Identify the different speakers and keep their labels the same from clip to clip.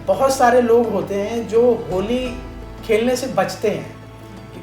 Speaker 1: बहुत सारे लोग होते हैं जो होली खेलने से बचते हैं,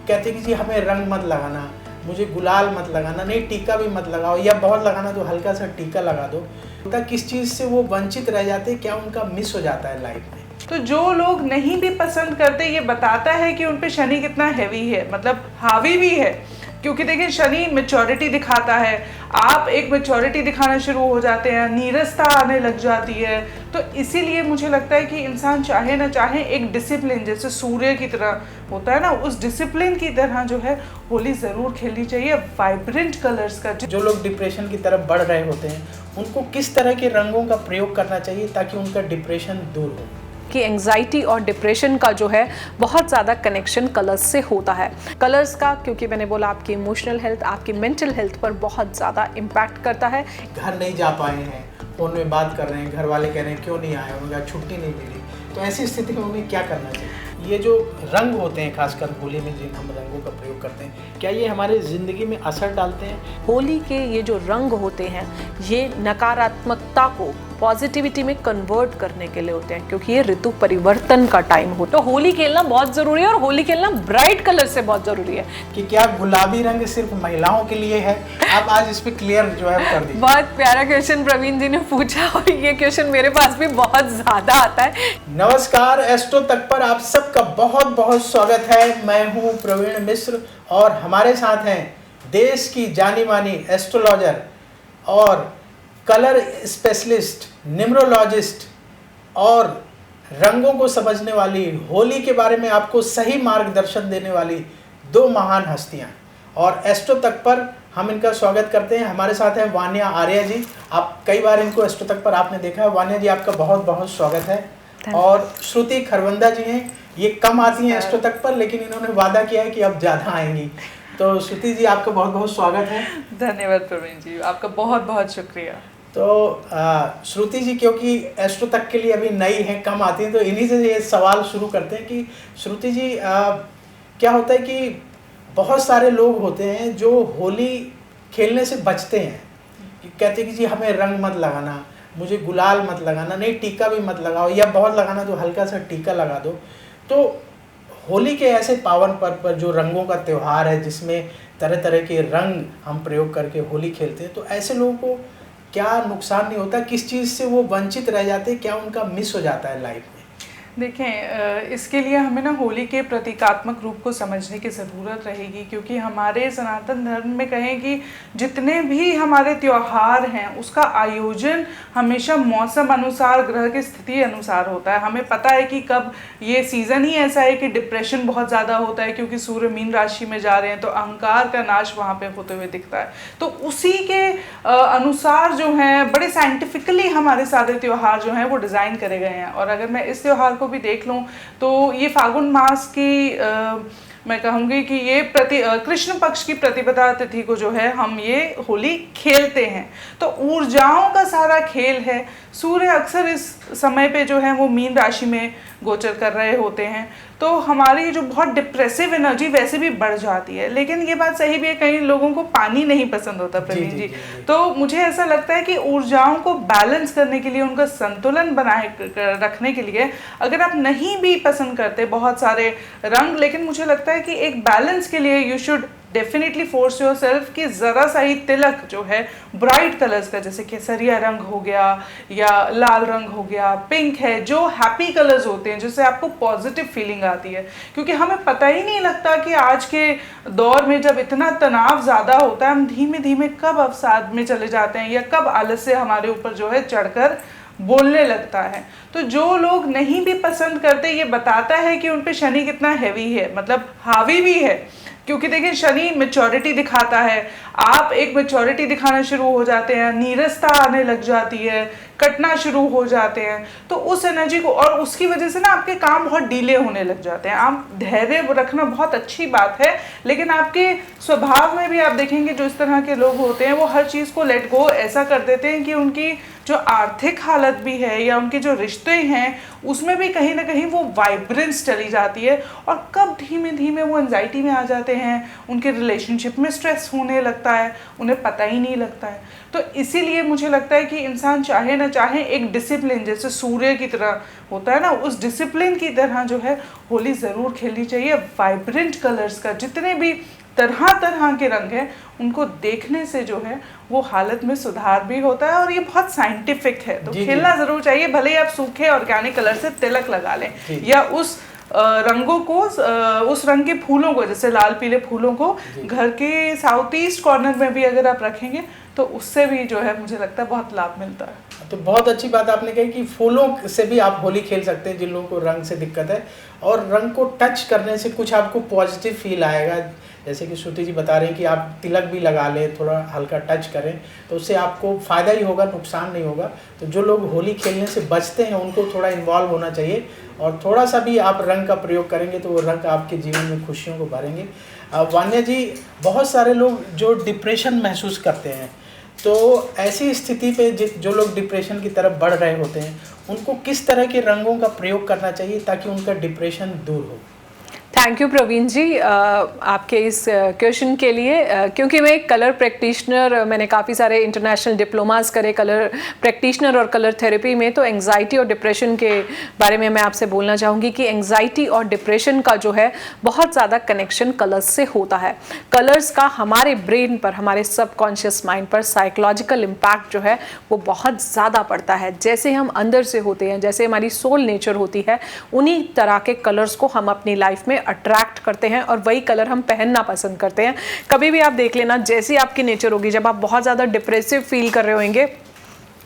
Speaker 1: कहते हैं कि जी हमें रंग मत लगाना, मुझे गुलाल मत लगाना, नहीं टीका भी मत लगाओ, या बहुत लगाना तो हल्का सा टीका लगा दो। तो किस चीज़ से वो वंचित रह जाते हैं, क्या उनका मिस हो जाता है लाइफ में?
Speaker 2: तो जो लोग नहीं भी पसंद करते, ये बताता है कि उन पे शनि कितना हैवी है, मतलब हावी भी है। क्योंकि देखिए शनि मैच्योरिटी दिखाता है, आप एक मैच्योरिटी दिखाना शुरू हो जाते हैं, नीरसता आने लग जाती है। तो इसीलिए मुझे लगता है कि इंसान चाहे ना चाहे एक डिसिप्लिन, जैसे सूर्य की तरह होता है ना, उस डिसिप्लिन की तरह जो है होली ज़रूर खेलनी चाहिए वाइब्रेंट कलर्स का।
Speaker 1: जो लोग डिप्रेशन की तरफ बढ़ रहे होते हैं उनको किस तरह के रंगों का प्रयोग करना चाहिए ताकि उनका डिप्रेशन दूर हो?
Speaker 3: कि एंग्जाइटी और डिप्रेशन का जो है बहुत ज़्यादा कनेक्शन कलर्स से होता है। कलर्स का, क्योंकि मैंने बोला, आपकी इमोशनल हेल्थ, आपकी मेंटल हेल्थ पर बहुत ज़्यादा इम्पैक्ट करता है।
Speaker 1: घर नहीं जा पाए हैं, फ़ोन में बात कर रहे हैं, घर वाले कह रहे हैं क्यों नहीं आए, उनका छुट्टी नहीं मिली, तो ऐसी स्थिति में उन्हें क्या करना चाहिए? ये जो रंग होते हैं, खासकर होली में जिन हम रंगों का प्रयोग करते हैं, क्या ये हमारे ज़िंदगी में असर डालते हैं?
Speaker 3: होली के ये जो रंग होते हैं, ये नकारात्मकता को पॉजिटिविटी में कन्वर्ट करने के लिए होते हैं, क्योंकि ये ऋतु परिवर्तन का टाइम हो। तो होली खेलना बहुत ज़रूरी है, और होली खेलना ब्राइट कलर से बहुत ज़रूरी है।
Speaker 1: कि क्या गुलाबी रंग सिर्फ महिलाओं के लिए है? आप आज इस पे क्लियर जो है कर दीजिए।
Speaker 3: बहुत प्यारा क्वेश्चन प्रवीण जी ने पूछा, और ये क्वेश्चन मेरे पास भी बहुत ज़्यादा आता है।
Speaker 1: नमस्कार, एस्ट्रो तक पर आप सबका बहुत बहुत स्वागत है। मैं हूँ प्रवीण मिश्र, और हमारे साथ हैं देश की जानी मानी एस्ट्रोलॉजर और कलर स्पेशलिस्ट, न्यूमरोलॉजिस्ट और रंगों को समझने वाली, होली के बारे में आपको सही मार्गदर्शन देने वाली दो महान हस्तियां। और एस्ट्रो तक पर हम इनका स्वागत करते हैं। हमारे साथ हैं वान्या आर्या जी। आप कई बार इनको एस्ट्रो तक पर आपने देखा है। वान्या जी, आपका बहुत बहुत स्वागत है। और श्रुति खरवंदा जी हैं, ये कम आती हैं एस्ट्रो तक पर, लेकिन इन्होंने वादा किया है कि अब ज़्यादा आएंगी। तो श्रुति जी, आपका बहुत बहुत स्वागत है।
Speaker 2: धन्यवाद प्रवीण जी, आपका बहुत बहुत शुक्रिया।
Speaker 1: तो श्रुति जी, क्योंकि एस्ट्रो तक के लिए अभी नई हैं, कम आती हैं, तो इन्हीं से ये सवाल शुरू करते हैं कि श्रुति जी, क्या होता है कि बहुत सारे लोग होते हैं जो होली खेलने से बचते हैं, कि कहते हैं कि जी हमें रंग मत लगाना, मुझे गुलाल मत लगाना, नहीं टीका भी मत लगाओ, या बहुत लगाना तो हल्का सा टीका लगा दो। तो होली के ऐसे पावन पर्व पर, जो रंगों का त्यौहार है, जिसमें तरह तरह के रंग हम प्रयोग करके होली खेलते हैं, तो ऐसे लोगों को क्या नुकसान नहीं होता? किस चीज़ से वो वंचित रह जाते हैं? क्या उनका मिस हो जाता है लाइफ में?
Speaker 2: देखें, इसके लिए हमें ना होली के प्रतीकात्मक रूप को समझने की ज़रूरत रहेगी, क्योंकि हमारे सनातन धर्म में कहें कि जितने भी हमारे त्यौहार हैं, उसका आयोजन हमेशा मौसम अनुसार, ग्रह की स्थिति अनुसार होता है। हमें पता है कि कब ये सीज़न ही ऐसा है कि डिप्रेशन बहुत ज़्यादा होता है, क्योंकि सूर्य मीन राशि में जा रहे हैं, तो अहंकार का नाश वहाँ पे होते हुए दिखता है। तो उसी के अनुसार जो हैं, बड़े साइंटिफिकली हमारे सारे त्यौहार जो हैं वो डिज़ाइन करे गए हैं। और अगर मैं इस त्यौहार को भी देख लूं, तो ये फागुन मास की मैं कहूँगी कि ये कृष्ण पक्ष की प्रतिपदा तिथि को जो है हम ये होली खेलते हैं। तो ऊर्जाओं का सारा खेल है। सूर्य अक्सर इस समय पे जो है वो मीन राशि में गोचर कर रहे होते हैं, तो हमारी जो बहुत डिप्रेसिव एनर्जी वैसे भी बढ़ जाती है। लेकिन ये बात सही भी है, कई लोगों को पानी नहीं पसंद होता प्रवीण जी। तो मुझे ऐसा लगता है कि ऊर्जाओं को बैलेंस करने के लिए, उनका संतुलन बनाए रखने के लिए, अगर आप नहीं भी पसंद करते बहुत सारे रंग, लेकिन मुझे लगता है कि एक बैलेंस के लिए you should definitely force your self कि ज़रा सा ही तिलक जो है ब्राइट कलर्स का, जैसे केसरिया रंग हो गया या लाल रंग हो गया, पिंक है, जो हैप्पी कलर्स होते हैं, जिससे आपको पॉजिटिव फीलिंग आती है। क्योंकि हमें पता ही नहीं लगता कि आज के दौर में जब इतना तनाव ज़्यादा होता है, हम धीमे धीमे कब अवसाद में चले जाते हैं, या कब आलस्य हमारे ऊपर जो है चढ़कर बोलने लगता है। तो जो लोग नहीं भी पसंद करते, ये बताता है कि उन पे शनि कितना हैवी है, मतलब हावी भी है। क्योंकि देखिए शनि मैच्योरिटी दिखाता है, आप एक मैच्योरिटी दिखाना शुरू हो जाते हैं, नीरसता आने लग जाती है, कटना शुरू हो जाते हैं। तो उस एनर्जी को, और उसकी वजह से ना आपके काम बहुत डीले होने लग जाते हैं। आप धैर्य रखना बहुत अच्छी बात है, लेकिन आपके स्वभाव में भी आप देखेंगे जो इस तरह के लोग होते हैं, वो हर चीज़ को लेट गो ऐसा कर देते हैं कि उनकी जो आर्थिक हालत भी है या उनके जो रिश्ते हैं उसमें भी कहीं ना कहीं वो वाइब्रेंस चली जाती है, और कब धीमे धीमे वो एंजाइटी में आ जाते हैं, उनके रिलेशनशिप में स्ट्रेस होने लगता है, उन्हें पता ही नहीं लगता है। तो इसीलिए मुझे लगता है कि इंसान चाहे ना चाहें एक डिसिप्लिन, जैसे सूर्य की तरह होता है ना, उस डिसिप्लिन की तरह जो है होली ज़रूर खेलनी चाहिए। वाइब्रेंट कलर्स का, जितने भी तरह तरह के रंग हैं, उनको देखने से जो है वो हालत में सुधार भी होता है, और ये बहुत साइंटिफिक है, तो खेलना ज़रूर चाहिए। भले ही आप सूखे ऑर्गेनिक कलर से तिलक लगा लें, या उस रंगों को, उस रंग के फूलों को, जैसे लाल पीले फूलों को घर के साउथ ईस्ट कॉर्नर में भी अगर आप रखेंगे तो उससे भी जो है मुझे लगता है बहुत लाभ मिलता है।
Speaker 1: तो बहुत अच्छी बात आपने कही कि फूलों से भी आप होली खेल सकते हैं जिन लोगों को रंग से दिक्कत है, और रंग को टच करने से कुछ आपको पॉजिटिव फील आएगा। जैसे कि श्रुति जी बता रहे हैं कि आप तिलक भी लगा लें, थोड़ा हल्का टच करें, तो उससे आपको फ़ायदा ही होगा, नुकसान नहीं होगा। तो जो लोग होली खेलने से बचते हैं उनको थोड़ा इन्वॉल्व होना चाहिए, और थोड़ा सा भी आप रंग का प्रयोग करेंगे तो वो रंग आपके जीवन में खुशियों को भरेंगे। वान्या जी, बहुत सारे लोग जो डिप्रेशन महसूस करते हैं, तो ऐसी स्थिति पे जो लोग डिप्रेशन की तरफ बढ़ रहे होते हैं, उनको किस तरह के रंगों का प्रयोग करना चाहिए ताकि उनका डिप्रेशन दूर हो?
Speaker 3: थैंक यू प्रवीण जी आपके इस क्वेश्चन के लिए, क्योंकि मैं एक कलर प्रैक्टिशनर, मैंने काफ़ी सारे इंटरनेशनल डिप्लोमास करे कलर प्रैक्टिशनर और कलर थेरेपी में, तो एंग्जाइटी और डिप्रेशन के बारे में मैं आपसे बोलना चाहूँगी कि एंग्जाइटी और डिप्रेशन का जो है बहुत ज़्यादा कनेक्शन कलर्स से होता है। कलर्स का हमारे ब्रेन पर, हमारे सबकॉन्शियस माइंड पर साइकोलॉजिकल इम्पैक्ट जो है वो बहुत ज़्यादा पड़ता है। जैसे हम अंदर से होते हैं, जैसे हमारी सोल नेचर होती है, उन्हीं तरह के कलर्स को हम अपनी लाइफ में अट्रैक्ट करते हैं और वही कलर हम पहनना पसंद करते हैं। कभी भी आप देख लेना, जैसी आपकी नेचर होगी, जब आप बहुत ज़्यादा डिप्रेसिव फील कर रहे होंगे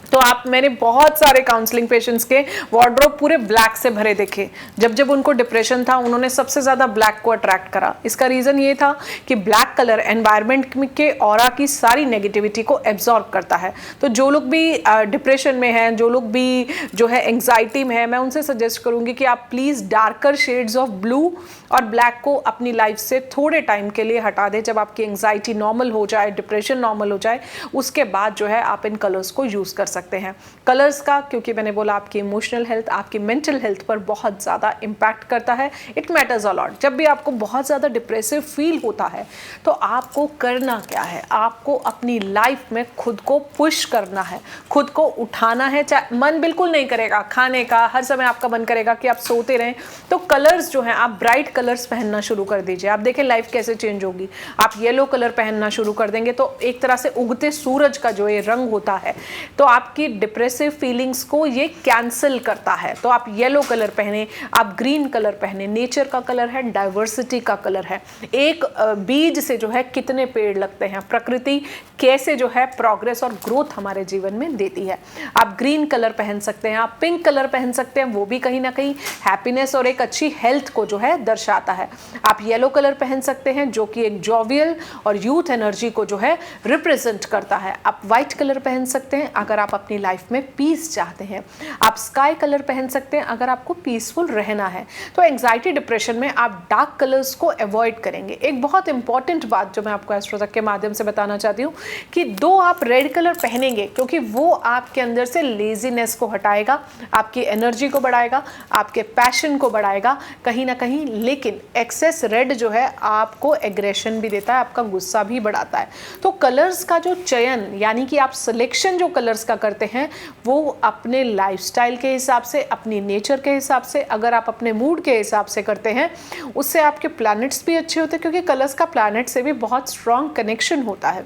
Speaker 3: तो मैंने बहुत सारे काउंसलिंग पेशेंट्स के वार्डरोब पूरे ब्लैक से भरे देखे। जब जब उनको डिप्रेशन था, उन्होंने सबसे ज़्यादा ब्लैक को अट्रैक्ट करा। इसका रीज़न ये था कि ब्लैक कलर एनवायरनमेंट के ऑरा की सारी नेगेटिविटी को एब्जॉर्ब करता है। तो जो लोग भी डिप्रेशन में हैं, जो लोग भी जो है एंग्जाइटी में है, मैं उनसे सजेस्ट करूँगी कि आप please darker shades of blue और ब्लैक को अपनी लाइफ से थोड़े टाइम के लिए हटा दें। जब आपकी एंग्जाइटी नॉर्मल हो जाए, डिप्रेशन नॉर्मल हो जाए, उसके बाद जो है आप इन कलर्स को यूज़ कर सकते हैं। कलर्स का, क्योंकि मैंने बोला, आपकी इमोशनल हेल्थ, आपकी मेंटल हेल्थ पर बहुत ज़्यादा इम्पैक्ट करता है। It matters a lot. जब भी आपको बहुत ज़्यादा डिप्रेसिव फील होता है तो आपको करना क्या है, आपको अपनी लाइफ में खुद को पुश करना है, खुद को उठाना है। चाहे मन बिल्कुल नहीं करेगा खाने का, हर समय आपका मन करेगा कि आप सोते रहें, तो कलर्स जो हैं आप ब्राइट कलर्स पहनना शुरू कर दीजिए। आप देखें लाइफ कैसे चेंज होगी। आप येलो कलर पहनना शुरू कर देंगे तो एक तरह से उगते सूरज का जो ये रंग होता है, तो आपकी डिप्रेसिव फीलिंग्स को ये कैंसिल करता है। तो आप येलो कलर पहने, आप ग्रीन कलर पहने। नेचर का कलर है, डाइवर्सिटी का कलर है। एक बीज से जो है कितने पेड़ लगते हैं, प्रकृति कैसे जो है प्रोग्रेस और ग्रोथ हमारे जीवन में देती है। आप ग्रीन कलर पहन सकते हैं, आप पिंक कलर पहन सकते हैं, वो भी कहीं ना कहीं हैप्पीनेस और एक अच्छी हेल्थ को जो है दर्शाता है। आप येलो कलर पहन सकते हैं जो कि एक जॉवियल और यूथ एनर्जी को जो है रिप्रेजेंट करता है। आप व्हाइट कलर पहन सकते हैं अगर आप अपनी लाइफ में पीस चाहते हैं। आप स्काई कलर पहन सकते हैं अगर आपको पीसफुल रहना है। तो एंग्जाइटी डिप्रेशन में आप डार्क कलर्स को अवॉइड करेंगे। एक बहुत इंपॉर्टेंट बात जो मैं आपको एस्ट्रोटक के माध्यम से बताना चाहती हूँ कि दो आप रेड कलर पहनेंगे, क्योंकि वो आपके अंदर से लेजीनेस को हटाएगा, आपकी एनर्जी को बढ़ाएगा, आपके पैशन को बढ़ाएगा कहीं ना कहीं। लेकिन एक्सेस रेड जो है आपको एग्रेशन भी देता है, आपका गुस्सा भी बढ़ाता है। तो कलर्स का जो चयन, यानी कि आप सिलेक्शन जो कलर्स का करते हैं, वो अपने लाइफस्टाइल के हिसाब से, अपनी नेचर के हिसाब से, अगर आप अपने मूड के हिसाब से करते हैं, उससे आपके प्लैनेट्स भी अच्छे होते हैं, क्योंकि कलर्स का प्लैनेट से भी बहुत स्ट्रॉन्ग कनेक्शन होता है।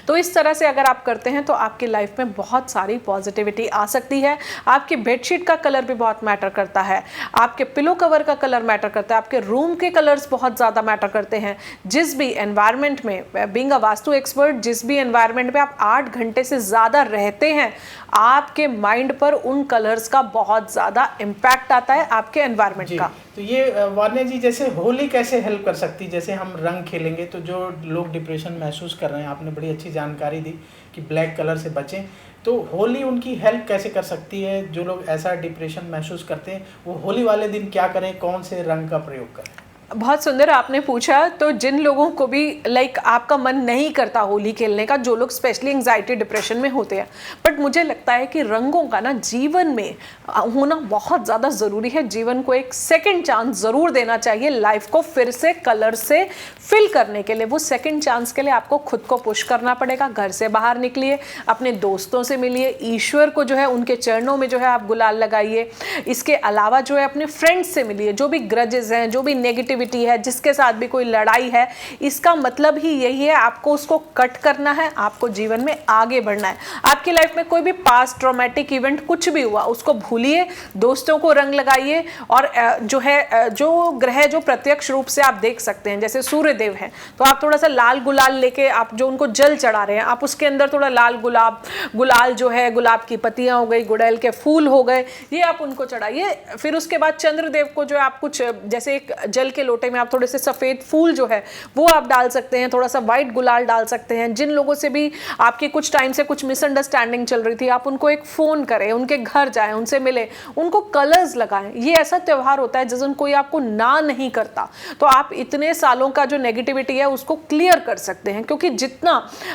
Speaker 3: तो इस तरह से अगर आप करते हैं तो आपकी लाइफ में बहुत सारी पॉजिटिविटी आ सकती है। आपकी बेडशीट का कलर भी बहुत मैटर करता है, आपके पिलो कवर का कलर मैटर करता है, आपके रूम के कलर्स बहुत ज़्यादा मैटर करते हैं। जिस भी एनवायरनमेंट में, बीइंग अ वास्तु एक्सपर्ट, जिस भी एनवायरनमेंट में आप 8 घंटे से ज़्यादा रहते हैं, आपके माइंड पर उन कलर्स का बहुत ज़्यादा इम्पैक्ट आता है, आपके एनवायरनमेंट का।
Speaker 1: तो ये वान्या जी, जैसे होली कैसे हेल्प कर सकती है? जैसे हम रंग खेलेंगे तो जो लोग डिप्रेशन महसूस कर रहे हैं, आपने बड़ी अच्छी जानकारी दी कि ब्लैक कलर से बचें, तो होली उनकी हेल्प कैसे कर सकती है? जो लोग ऐसा डिप्रेशन महसूस करते हैं, वो होली वाले दिन क्या करें, कौन से रंग का प्रयोग करें?
Speaker 3: बहुत सुंदर आपने पूछा। तो जिन लोगों को भी लाइक आपका मन नहीं करता होली खेलने का, जो लोग स्पेशली एंजाइटी डिप्रेशन में होते हैं, बट मुझे लगता है कि रंगों का ना जीवन में होना बहुत ज़्यादा ज़रूरी है। जीवन को एक सेकंड चांस ज़रूर देना चाहिए, लाइफ को फिर से कलर से फिल करने के लिए। वो सेकंड चांस के लिए आपको खुद को पुश करना पड़ेगा। घर से बाहर निकलिए, अपने दोस्तों से मिलिए, ईश्वर को जो है उनके चरणों में जो है आप गुलाल लगाइए। इसके अलावा जो है अपने फ्रेंड्स से मिलिए, जो भी ग्रजेस हैं, जो भी नेगेटिविटी है, जिसके साथ भी कोई लड़ाई है, इसका मतलब ही यही है, आपको उसको कट करना है, आपको जीवन में आगे बढ़ना है। आपकी लाइफ में कोई भी पास्ट ट्रॉमेटिक इवेंट कुछ भी हुआ उसको भूलिए, दोस्तों को रंग लगाइए। और जो है जो ग्रह जो प्रत्यक्ष रूप से आप देख सकते हैं, जैसे सूर्य देव हैं, तो आप थोड़ा सा लाल गुलाल लेके, आप जो उनको जल चढ़ा रहे हैं, आप उसके अंदर थोड़ा लाल गुलाल जो है, गुलाब की पत्तियां हो गई, गुड़ैल के फूल हो गए, ये आप उनको चढ़ाइए। फिर उसके बाद चंद्रदेव को जो आप कुछ जैसे एक जल के लोटे में आप थोड़े से सफेद फूल जो है वो आप डाल सकते हैं, थोड़ा सा व्हाइट गुलाल डाल सकते हैं। जिन लोगों से भी आपकी कुछ टाइम से कुछ मिसअंडरस्टैंडिंग चल रही थी, आप उनको एक फोन करें, उनके घर जाएं, उनसे मिले, उनको कलर्स लगाएं। ये ऐसा त्योहार होता है जिस दिन कोई आपको ना नहीं करता, तो आप इतने सालों का जो नेगेटिविटी है उसको क्लियर कर सकते हैं। क्योंकि जितना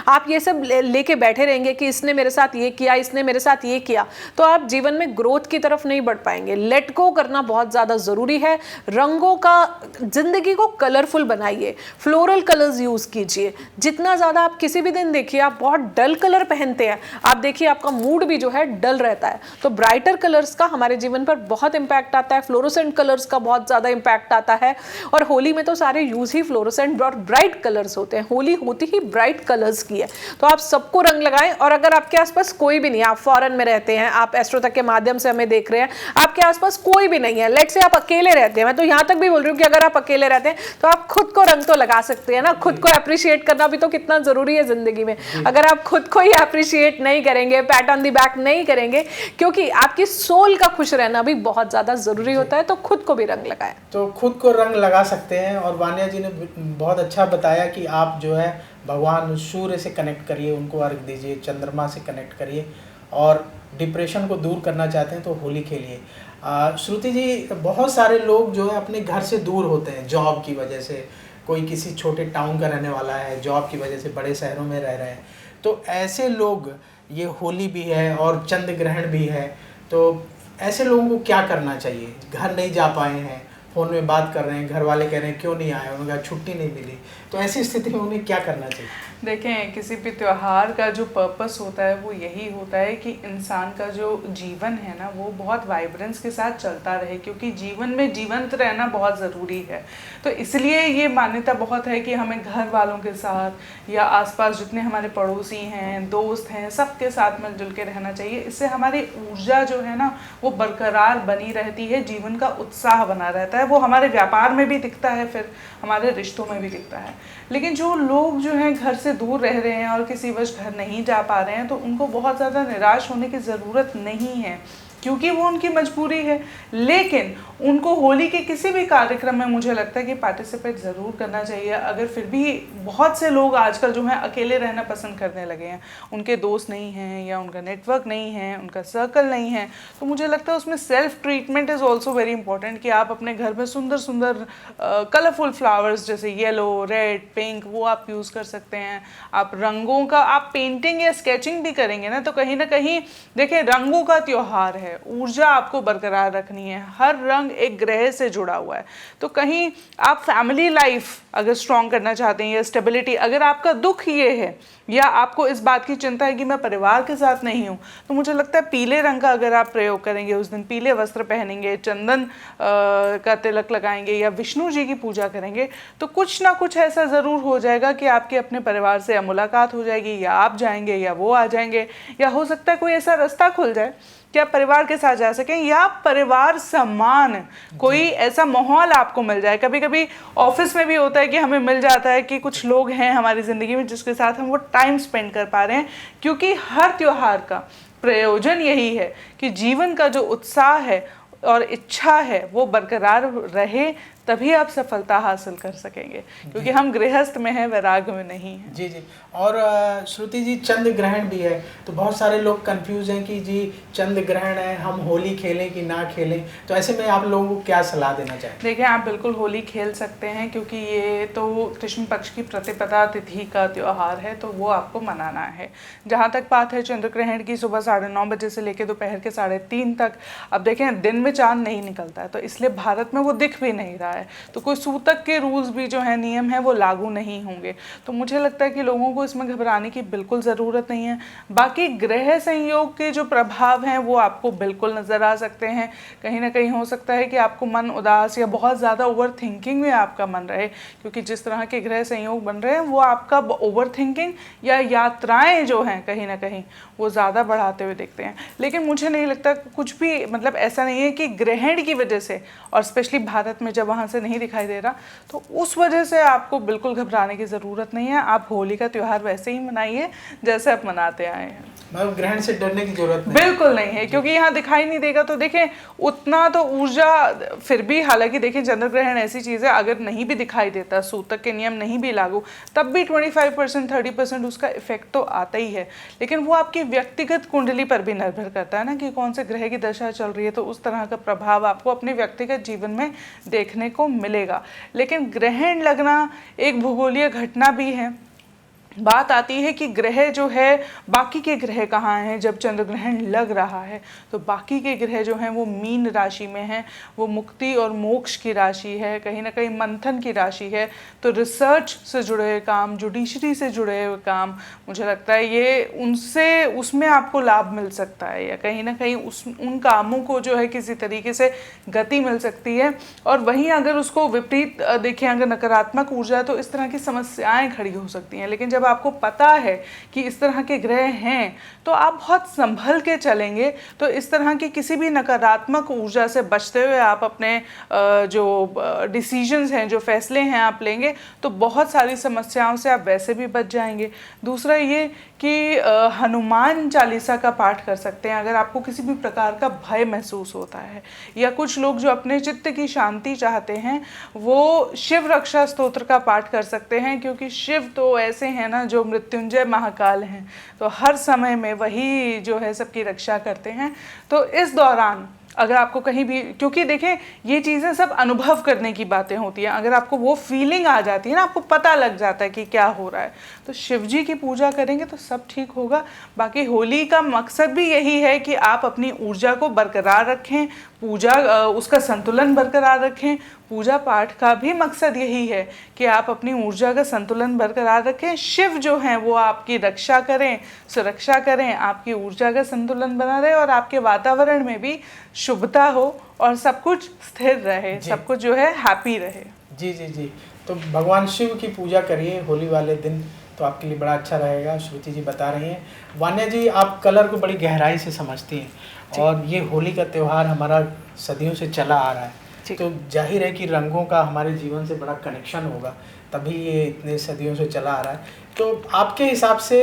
Speaker 3: आप ये सब लेके बैठे रहेंगे कि इसने मेरे साथ ये किया, इसने मेरे साथ ये किया, तो आप जीवन में ग्रोथ की तरफ नहीं बढ़ पाएंगे। लेट गो करना बहुत ज्यादा जरूरी है। रंगों का जिंदगी को कलरफुल बनाइए, फ्लोरल कलर्स यूज कीजिए। जितना ज्यादा आप किसी भी दिन देखिए आप बहुत डल कलर पहनते हैं, आप देखिए आपका मूड भी जो है डल रहता है। तो ब्राइटर कलर्स का हमारे जीवन पर बहुत इंपैक्ट आता है, फ्लोरोसेंट कलर्स का बहुत ज्यादा इंपैक्ट आता है। और होली में तो सारे यूज ही फ्लोरोसेंट और ब्राइट कलर्स होते हैं। होली होती ही ब्राइट कलर्स की है, तो आप सबको रंग लगाएं। और अगर आपके आसपास कोई भी नहीं, आप फॉरेन में रहते हैं, आप एस्ट्रो तक के माध्यम से हमें देख रहे हैं, आपके आसपास कोई भी नहीं है, लेट से आप अकेले रहते हैं, मैं तो यहां तक भी बोल रही हूँ कि अगर आप अकेले रहते हैं तो आप खुद को रंग तो लगा सकते हैं ना। खुद को अप्रिशिएट करना भी तो कितना जरूरी है जिंदगी में। अगर आप खुद को ही अप्रिशिएट नहीं करेंगे, पैट ऑन दी बैक नहीं करेंगे, क्योंकि आपकी सोल का खुश रहना भी बहुत ज्यादा जरूरी होता है, तो खुद को भी रंग लगाएं।
Speaker 1: तो खुद को रंग लगा सकते हैं। और वानिया जी ने बहुत अच्छा बताया कि आप जो है भगवान सूर्य से कनेक्ट करिए, उनको अर्घ दीजिए, चंद्रमा से कनेक्ट करिए, और डिप्रेशन को दूर करना चाहते हैं तो होली खेलिए। श्रुति जी, बहुत सारे लोग जो है अपने घर से दूर होते हैं जॉब की वजह से, कोई किसी छोटे टाउन का रहने वाला है, जॉब की वजह से बड़े शहरों में रह रहे हैं, तो ऐसे लोग, ये होली भी है और चंद्र ग्रहण भी है, तो ऐसे लोगों को क्या करना चाहिए? घर नहीं जा पाए हैं, फ़ोन में बात कर रहे हैं, घर वाले कह रहे हैं क्यों नहीं आए, उनका छुट्टी नहीं मिली, तो ऐसी स्थिति में उन्हें क्या करना चाहिए?
Speaker 2: देखें, किसी भी त्योहार का जो पर्पस होता है वो यही होता है कि इंसान का जो जीवन है ना वो बहुत वाइब्रेंस के साथ चलता रहे, क्योंकि जीवन में जीवंत रहना बहुत ज़रूरी है। तो इसलिए ये मान्यता बहुत है कि हमें घर वालों के साथ या आसपास जितने हमारे पड़ोसी हैं, दोस्त हैं, सबके साथ मिलजुल के रहना चाहिए। इससे हमारी ऊर्जा जो है ना वो बरकरार बनी रहती है, जीवन का उत्साह बना रहता है। वो हमारे व्यापार में भी दिखता है, फिर हमारे रिश्तों में भी दिखता है। लेकिन जो लोग जो हैं घर से दूर रह रहे हैं और किसी वजह घर नहीं जा पा रहे हैं, तो उनको बहुत ज़्यादा निराश होने की ज़रूरत नहीं है, क्योंकि वो उनकी मजबूरी है। लेकिन उनको होली के किसी भी कार्यक्रम में मुझे लगता है कि पार्टिसिपेट ज़रूर करना चाहिए। अगर फिर भी बहुत से लोग आजकल जो हैं अकेले रहना पसंद करने लगे हैं, उनके दोस्त नहीं हैं या उनका नेटवर्क नहीं है, उनका सर्कल नहीं है, तो मुझे लगता है उसमें self treatment is also very important कि आप अपने घर में सुंदर सुंदर कलरफुल फ्लावर्स जैसे येलो, रेड, पिंक वो आप यूज़ कर सकते हैं। आप रंगों का आप पेंटिंग या स्केचिंग भी करेंगे ना, तो कहीं ना कहीं देखिए रंगों का त्यौहार है, ऊर्जा आपको बरकरार रखनी है, हर रंग एक ग्रह से जुड़ा हुआ है। तो कहीं आप फैमिली लाइफ अगर स्ट्रॉन्ग करना चाहते हैं या स्टेबिलिटी, अगर आपका दुख ये है या आपको इस बात की चिंता है कि मैं परिवार के साथ नहीं हूँ, तो मुझे लगता है पीले रंग का अगर आप प्रयोग करेंगे, उस दिन पीले वस्त्र पहनेंगे, चंदन का तिलक लगाएंगे या विष्णु जी की पूजा करेंगे, तो कुछ ना कुछ ऐसा ज़रूर हो जाएगा कि आपके अपने परिवार से मुलाकात हो जाएगी, या आप जाएंगे या वो आ जाएंगे, या हो सकता है कोई ऐसा रास्ता खुल जाए कि आप परिवार के साथ जा सकें, या परिवार समान कोई ऐसा माहौल आपको मिल जाए। कभी कभी ऑफिस में भी होता है कि हमें मिल जाता है कि कुछ लोग हैं हमारी ज़िंदगी में जिसके साथ हम वो टाइम स्पेंड कर पा रहे हैं, क्योंकि हर त्योहार का प्रयोजन यही है कि जीवन का जो उत्साह है और इच्छा है वो बरकरार रहे, तभी आप सफलता हासिल कर सकेंगे, क्योंकि हम गृहस्थ में हैं, वैराग्य में नहीं है।
Speaker 1: जी जी। और श्रुति जी, चंद्र ग्रहण भी है, तो बहुत सारे लोग कंफ्यूज हैं कि जी चंद्र ग्रहण है, हम होली खेलें कि ना खेलें, तो ऐसे में आप लोगों को क्या सलाह देना चाहें?
Speaker 2: देखिए, आप बिल्कुल होली खेल सकते हैं, क्योंकि ये तो कृष्ण पक्ष की प्रतिपदा तिथि का त्यौहार है, तो वो आपको मनाना है। जहाँ तक बात है चंद्र ग्रहण की, सुबह 9:30 बजे से लेकर दोपहर के 3:30 तक, अब देखें दिन में चांद नहीं निकलता है, तो इसलिए भारत में वो दिख भी नहीं रहा है, तो कोई सूतक के रूल्स भी जो है, नियम है, वो लागू नहीं होंगे। तो मुझे लगता है कि लोगों को इसमें घबराने की बिल्कुल ज़रूरत नहीं है। बाकी ग्रह संयोग के जो प्रभाव हैं वो आपको बिल्कुल नज़र आ सकते हैं। कहीं ना कहीं हो सकता है कि आपको मन उदास या बहुत ज़्यादा ओवर थिंकिंग में आपका मन रहे, क्योंकि जिस तरह के ग्रह संयोग बन रहे हैं वो आपका ओवर थिंकिंग या यात्राएं जो हैं कहीं ना कहीं वो ज़्यादा बढ़ाते हुए दिखते हैं। लेकिन मुझे नहीं लगता कुछ भी, मतलब ऐसा नहीं है कि ग्रहण की वजह से, और स्पेशली भारत में जब वहाँ से नहीं दिखाई दे रहा, तो उस वजह से आपको बिल्कुल घबराने की ज़रूरत नहीं है। आप होली का त्यौहार वैसे ही मनाइए जैसे आप मनाते आए हैं।
Speaker 1: मतलब ग्रहण से डरने की जरूरत नहीं?
Speaker 2: बिल्कुल नहीं है, क्योंकि यहाँ दिखाई नहीं देगा, तो देखें उतना तो ऊर्जा फिर भी, हालांकि देखें चंद्र ग्रहण ऐसी चीज़ है, अगर नहीं भी दिखाई देता, सूतक के नियम नहीं भी लागू, तब भी 25% 30% उसका इफेक्ट तो आता ही है। लेकिन वो आपकी व्यक्तिगत कुंडली पर भी निर्भर करता है ना, कि कौन से ग्रह की दशा चल रही है, तो उस तरह का प्रभाव आपको अपने व्यक्तिगत जीवन में देखने को मिलेगा। लेकिन ग्रहण लगना एक भूगोलीय घटना भी है। बात आती है कि ग्रह जो है, बाकी के ग्रह कहाँ हैं जब चंद्र ग्रहण लग रहा है, तो बाकी के ग्रह जो हैं वो मीन राशि में हैं, वो मुक्ति और मोक्ष की राशि है, कहीं ना कहीं मंथन की राशि है। तो रिसर्च से जुड़े हुए काम, जुडिशरी से जुड़े हुए काम, मुझे लगता है ये उनसे, उसमें आपको लाभ मिल सकता है, या कहीं ना कहीं उन कामों को जो है किसी तरीके से गति मिल सकती है। और वहीं अगर उसको विपरीत देखें, अगर नकारात्मक ऊर्जा है, तो इस तरह की समस्याएं खड़ी हो सकती हैं। लेकिन जब आपको पता है कि इस तरह के ग्रह हैं, तो आप बहुत संभल के चलेंगे, तो इस तरह की किसी भी नकारात्मक ऊर्जा से बचते हुए आप अपने जो डिसीजंस हैं, जो फैसले हैं आप लेंगे, तो बहुत सारी समस्याओं से आप वैसे भी बच जाएंगे। दूसरा ये कि हनुमान चालीसा का पाठ कर सकते हैं अगर आपको किसी भी प्रकार का भय महसूस होता है, या कुछ लोग जो अपने चित्त की शांति चाहते हैं वो शिव रक्षा स्तोत्र का पाठ कर सकते हैं, क्योंकि शिव तो ऐसे हैं ना जो मृत्युंजय महाकाल हैं, तो हर समय में वही जो है सबकी रक्षा करते हैं। तो इस दौरान अगर आपको कहीं भी, क्योंकि देखें ये चीज़ें सब अनुभव करने की बातें होती हैं, अगर आपको वो फीलिंग आ जाती है ना, आपको पता लग जाता है कि क्या हो रहा है, तो शिव जी की पूजा करेंगे तो सब ठीक होगा। बाकी होली का मकसद भी यही है कि आप अपनी ऊर्जा को बरकरार रखें, पूजा उसका संतुलन बरकरार रखें। पूजा पाठ का भी मकसद यही है कि आप अपनी ऊर्जा का संतुलन बरकरार रखें, शिव जो हैं वो आपकी रक्षा करें, सुरक्षा करें, आपकी ऊर्जा का संतुलन बना रहे और आपके वातावरण में भी शुभता हो और सब कुछ स्थिर रहे, सब कुछ जो है हैप्पी रहे।
Speaker 1: जी जी जी। तो भगवान शिव की पूजा करिए होली वाले दिन, तो आपके लिए बड़ा अच्छा रहेगा। श्रुति जी बता रही हैं। वान्या जी, आप कलर को बड़ी गहराई से समझती हैं, और ये होली का त्यौहार हमारा सदियों से चला आ रहा है, तो जाहिर है कि रंगों का हमारे जीवन से बड़ा कनेक्शन होगा, तभी ये इतने सदियों से चला आ रहा है। तो आपके हिसाब से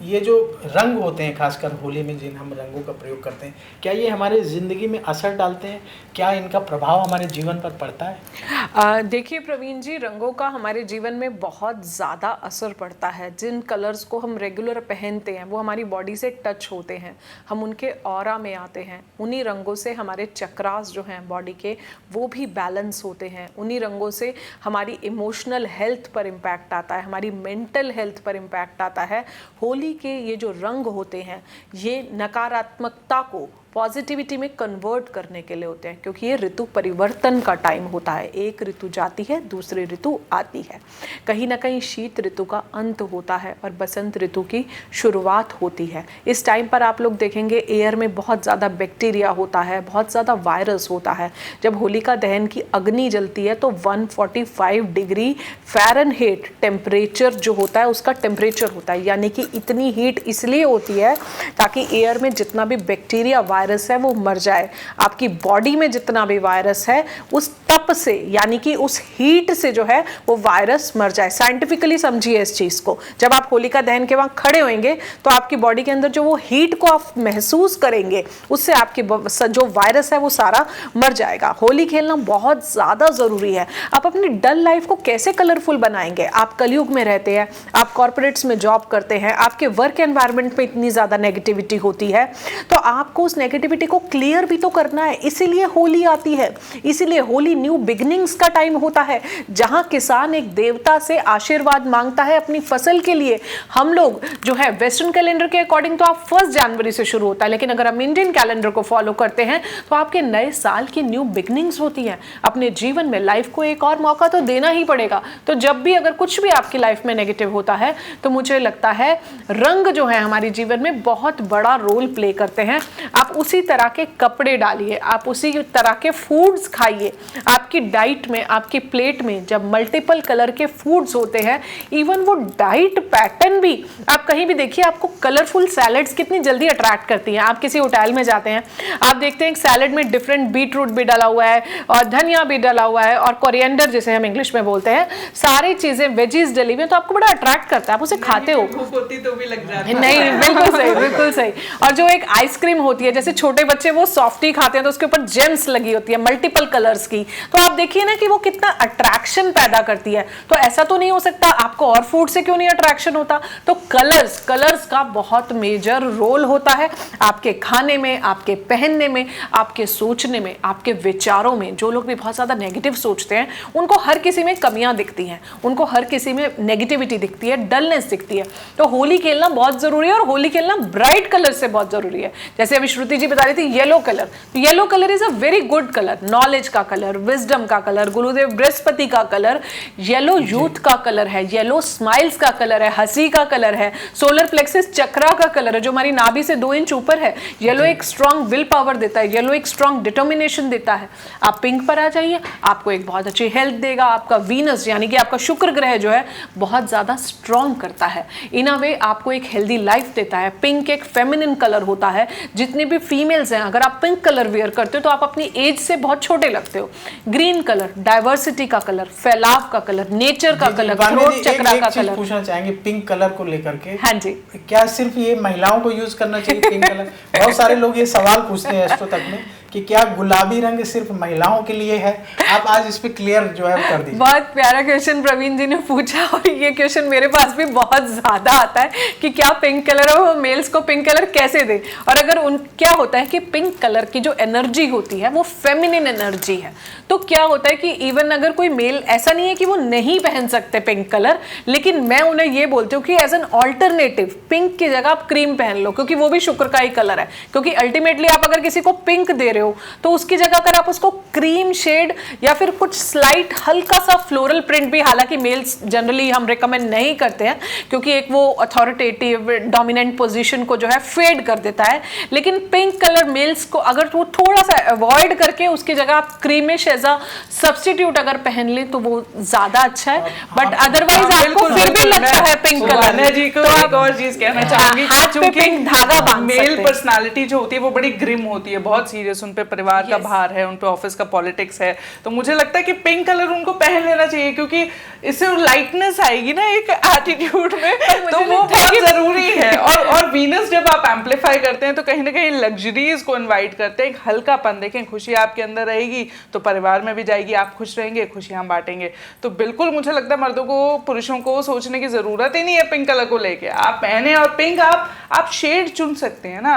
Speaker 1: ये जो रंग होते हैं, खासकर होली में जिन हम रंगों का प्रयोग करते हैं, क्या ये हमारे ज़िंदगी में असर डालते हैं? क्या इनका प्रभाव हमारे जीवन पर पड़ता है?
Speaker 3: देखिए प्रवीण जी, रंगों का हमारे जीवन में बहुत ज़्यादा असर पड़ता है। जिन कलर्स को हम रेगुलर पहनते हैं वो हमारी बॉडी से टच होते हैं, हम उनके ऑरा में आते हैं। उन्हीं रंगों से हमारे चक्रास जो हैं बॉडी के वो भी बैलेंस होते हैं। उन्हीं रंगों से हमारी इमोशनल हेल्थ पर इम्पैक्ट आता है, हमारी मेंटल हेल्थ पर इम्पैक्ट आता है। होली के ये जो रंग होते हैं ये नकारात्मकता को पॉजिटिविटी में कन्वर्ट करने के लिए होते हैं, क्योंकि ये ऋतु परिवर्तन का टाइम होता है। एक ऋतु जाती है, दूसरी ऋतु आती है। कहीं ना कहीं शीत ऋतु का अंत होता है और बसंत ऋतु की शुरुआत होती है। इस टाइम पर आप लोग देखेंगे एयर में बहुत ज़्यादा बैक्टीरिया होता है, बहुत ज़्यादा वायरस होता है। जब होलिका दहन की अग्नि जलती है तो 145 डिग्री फ़ारेनहीट टेम्परेचर जो होता है उसका टेम्परेचर होता है, यानी कि इतनी हीट इसलिए होती है ताकि एयर में जितना भी बैक्टीरिया वायरस है वो मर जाए। आपकी बॉडी में जितना भी वायरस है उस तप ताप से यानी कि उस हीट से जो है वो वायरस मर जाए। साइंटिफिकली समझिए इस चीज को, जब आप होलिका दहन के वहां खड़े होंगे तो आपकी बॉडी के अंदर जो वो हीट को आप महसूस करेंगे उससे आपकी जो वायरस है वो सारा मर जाएगा। होली खेलना बहुत ज्यादा जरूरी है। आप अपनी डल लाइफ को कैसे कलरफुल बनाएंगे? आप कलयुग में रहते हैं, आप कॉर्पोरेट्स में जॉब करते हैं, आपके वर्क एनवायरनमेंट में इतनी ज्यादा नेगेटिविटी होती है, तो आपको उस नेगेटिविटी को क्लियर भी तो करना है। इसीलिए होली आती है, इसीलिए होली न्यू बिगिनिंग्स का टाइम होता है, जहां किसान एक देवता से आशीर्वाद मांगता है अपनी फसल के लिए। हम लोग जो है वेस्टर्न कैलेंडर के अकॉर्डिंग तो आप 1 जनवरी से शुरू होता है, लेकिन अगर हम इंडियन कैलेंडर को फॉलो करते हैं तो आपके नए साल की न्यू बिगिनिंग्स होती है। अपने जीवन में लाइफ को एक और मौका तो देना ही पड़ेगा। तो जब भी अगर कुछ भी आपकी लाइफ में नेगेटिव होता है तो मुझे लगता है रंग जो है हमारे जीवन में बहुत बड़ा रोल प्ले करते हैं। आप उसी तरह के कपड़े डालिए, आप उसी तरह के फूड्स खाइए। आपकी डाइट में, आपकी प्लेट में जब मल्टीपल कलर के फूड्स होते हैं, इवन वो डाइट पैटर्न भी आप कहीं भी देखिए, आपको कलरफुल सैलड्स कितनी जल्दी अट्रैक्ट करती हैं। आप किसी होटल में जाते हैं, आप देखते हैं सैलड में डिफरेंट बीट रूट भी डाला हुआ है और धनिया भी डाला हुआ है और कोरिएंडर जिसे हम इंग्लिश में बोलते हैं, सारी चीजें वेजीज डली हुई, तो आपको बड़ा अट्रैक्ट करता है, आप उसे खाते हो।
Speaker 2: भूख होती तो भी लग जाता है।
Speaker 3: नहीं, बिल्कुल सही, बिल्कुल सही। और जो एक आइसक्रीम होती है, जैसे छोटे बच्चे वो सॉफ्टी खाते हैं तो उसके ऊपर जेम्स लगी होती है मल्टीपल कलर्स की, तो आप देखिए ना कि वो कितना अट्रैक्शन पैदा करती है। तो ऐसा तो नहीं हो सकता आपको और फूड से क्यों नहीं अट्रैक्शन होता? तो कलर्स का बहुत मेजर रोल होता है आपके खाने में, आपके पहनने में, आपके सोचने में, आपके विचारों में। जो लोग भी बहुत ज्यादा नेगेटिव सोचते हैं उनको हर किसी में कमियां दिखती हैं, उनको हर किसी में नेगेटिविटी दिखती है, डलनेस दिखती है। तो होली खेलना बहुत जरूरी है और होली खेलना ब्राइट कलर से बहुत जरूरी है। जैसे अभी श्रुति जी बता रही थी येलो कलर, तो yellow colour is a very good colour, knowledge का कलर, विजडम का कलर, गुरुदेव बृहस्पति का कलर, येलो यूथ का कलर है, येलो स्माइल्स का कलर है, हंसी का कलर है, सोलर प्लेक्सिस चक्रा का कलर है जो हमारी नाभि से 2 इंच ऊपर है। येलो एक स्ट्रॉन्ग विल पावर देता है, येलो एक स्ट्रॉन्ग डिटर्मिनेशन देता है। आप पिंक पर आ जाइए, आपको एक बहुत अच्छी हेल्थ देगा। आपका वीनस यानी कि आपका शुक्र ग्रह जो है बहुत ज्यादा स्ट्रॉन्ग करता है, इन अ वे आपको एक हेल्दी लाइफ देता है। पिंक एक फेमिनिन कलर होता है। जितने भी फीमेल्स हैं, अगर आप पिंक कलर वेयर करते हो तो आप अपनी एज से बहुत छोटे लगते हो। ग्रीन कलर डाइवर्सिटी का कलर, फैलाव का कलर, नेचर का कलर, थ्रोट चक्रा का कलर।
Speaker 1: पूछना चाहेंगे पिंक कलर को लेकर के,
Speaker 3: हाँ जी,
Speaker 1: क्या सिर्फ ये महिलाओं को यूज करना चाहिए पिंक कलर? बहुत सारे लोग ये सवाल पूछते हैं एस्ट्रो तक में कि क्या गुलाबी रंग सिर्फ महिलाओं के लिए है? आप आज इस पे क्लियर जो है कर दीजिए।
Speaker 3: बहुत प्यारा क्वेश्चन प्रवीण जी ने पूछा और ये क्वेश्चन मेरे पास भी बहुत ज्यादा आता है कि क्या पिंक कलर हो, मेल्स को पिंक कलर कैसे दे। और अगर क्या होता है कि पिंक कलर की जो एनर्जी होती है वो फेमिनिन एनर्जी है। तो क्या होता है कि इवन अगर कोई मेल, ऐसा नहीं है कि वो नहीं पहन सकते पिंक कलर, लेकिन मैं उन्हें ये बोलती हूँ कि एज एन ऑल्टरनेटिव पिंक की जगह आप क्रीम पहन लो, क्योंकि वो भी शुक्र का ही कलर है। क्योंकि अल्टीमेटली आप अगर किसी को पिंक दे रहे हो तो उसकी जगह अगर आप उसको क्रीम शेड या फिर कुछ स्लाइट हल्का सा फ्लोरल प्रिंट भी, हालांकि मेल्स जनरली हम रिकमेंड नहीं करते हैं क्योंकि एक वो अथॉरिटेटिव डोमिनेंट पोजीशन को जो है फेड कर देता है, लेकिन पिंक कलर मेल्स को अगर वो थोड़ा सा अवॉइड करके उसकी जगह आप क्रीमिश एज अ सब्स्टिट्यूट अगर पहन ले तो वो ज्यादा अच्छा है। बट अदरवाइज आपको फिर भी लगता है पिंक कलर।
Speaker 2: जी को एक और चीज कहना चाहूंगी,
Speaker 3: क्योंकि पिंक धागा बांध
Speaker 2: मेल पर्सनालिटी जो होती है वो बड़ी ग्रिम होती है, बहुत सीरियस, उन पे परिवार का भार है, उन पे ऑफिस का पॉलिटिक्स है। तो मुझे लगता है कि पिंक कलर उनको पहन लेना चाहिए क्योंकि इससे लाइटनेस आएगी ना एक एटीट्यूड में, तो वो बहुत जरूरी है। और वीनस जब आप एम्पलीफाई करते हैं तो कहीं ना कहीं लग्जरीज को इनवाइट करते हैं, एक हल्कापन। देखें, खुशी आपके अंदर रहेगी तो परिवार में भी जाएगी, आप खुश रहेंगे, खुशियां बांटेंगे। तो बिल्कुल मुझे लगता है मर्दों को, पुरुषों को सोचने की जरूरत ही नहीं है पिंक कलर को लेके। आप पहने और पिंक आप शेड चुन सकते हैं ना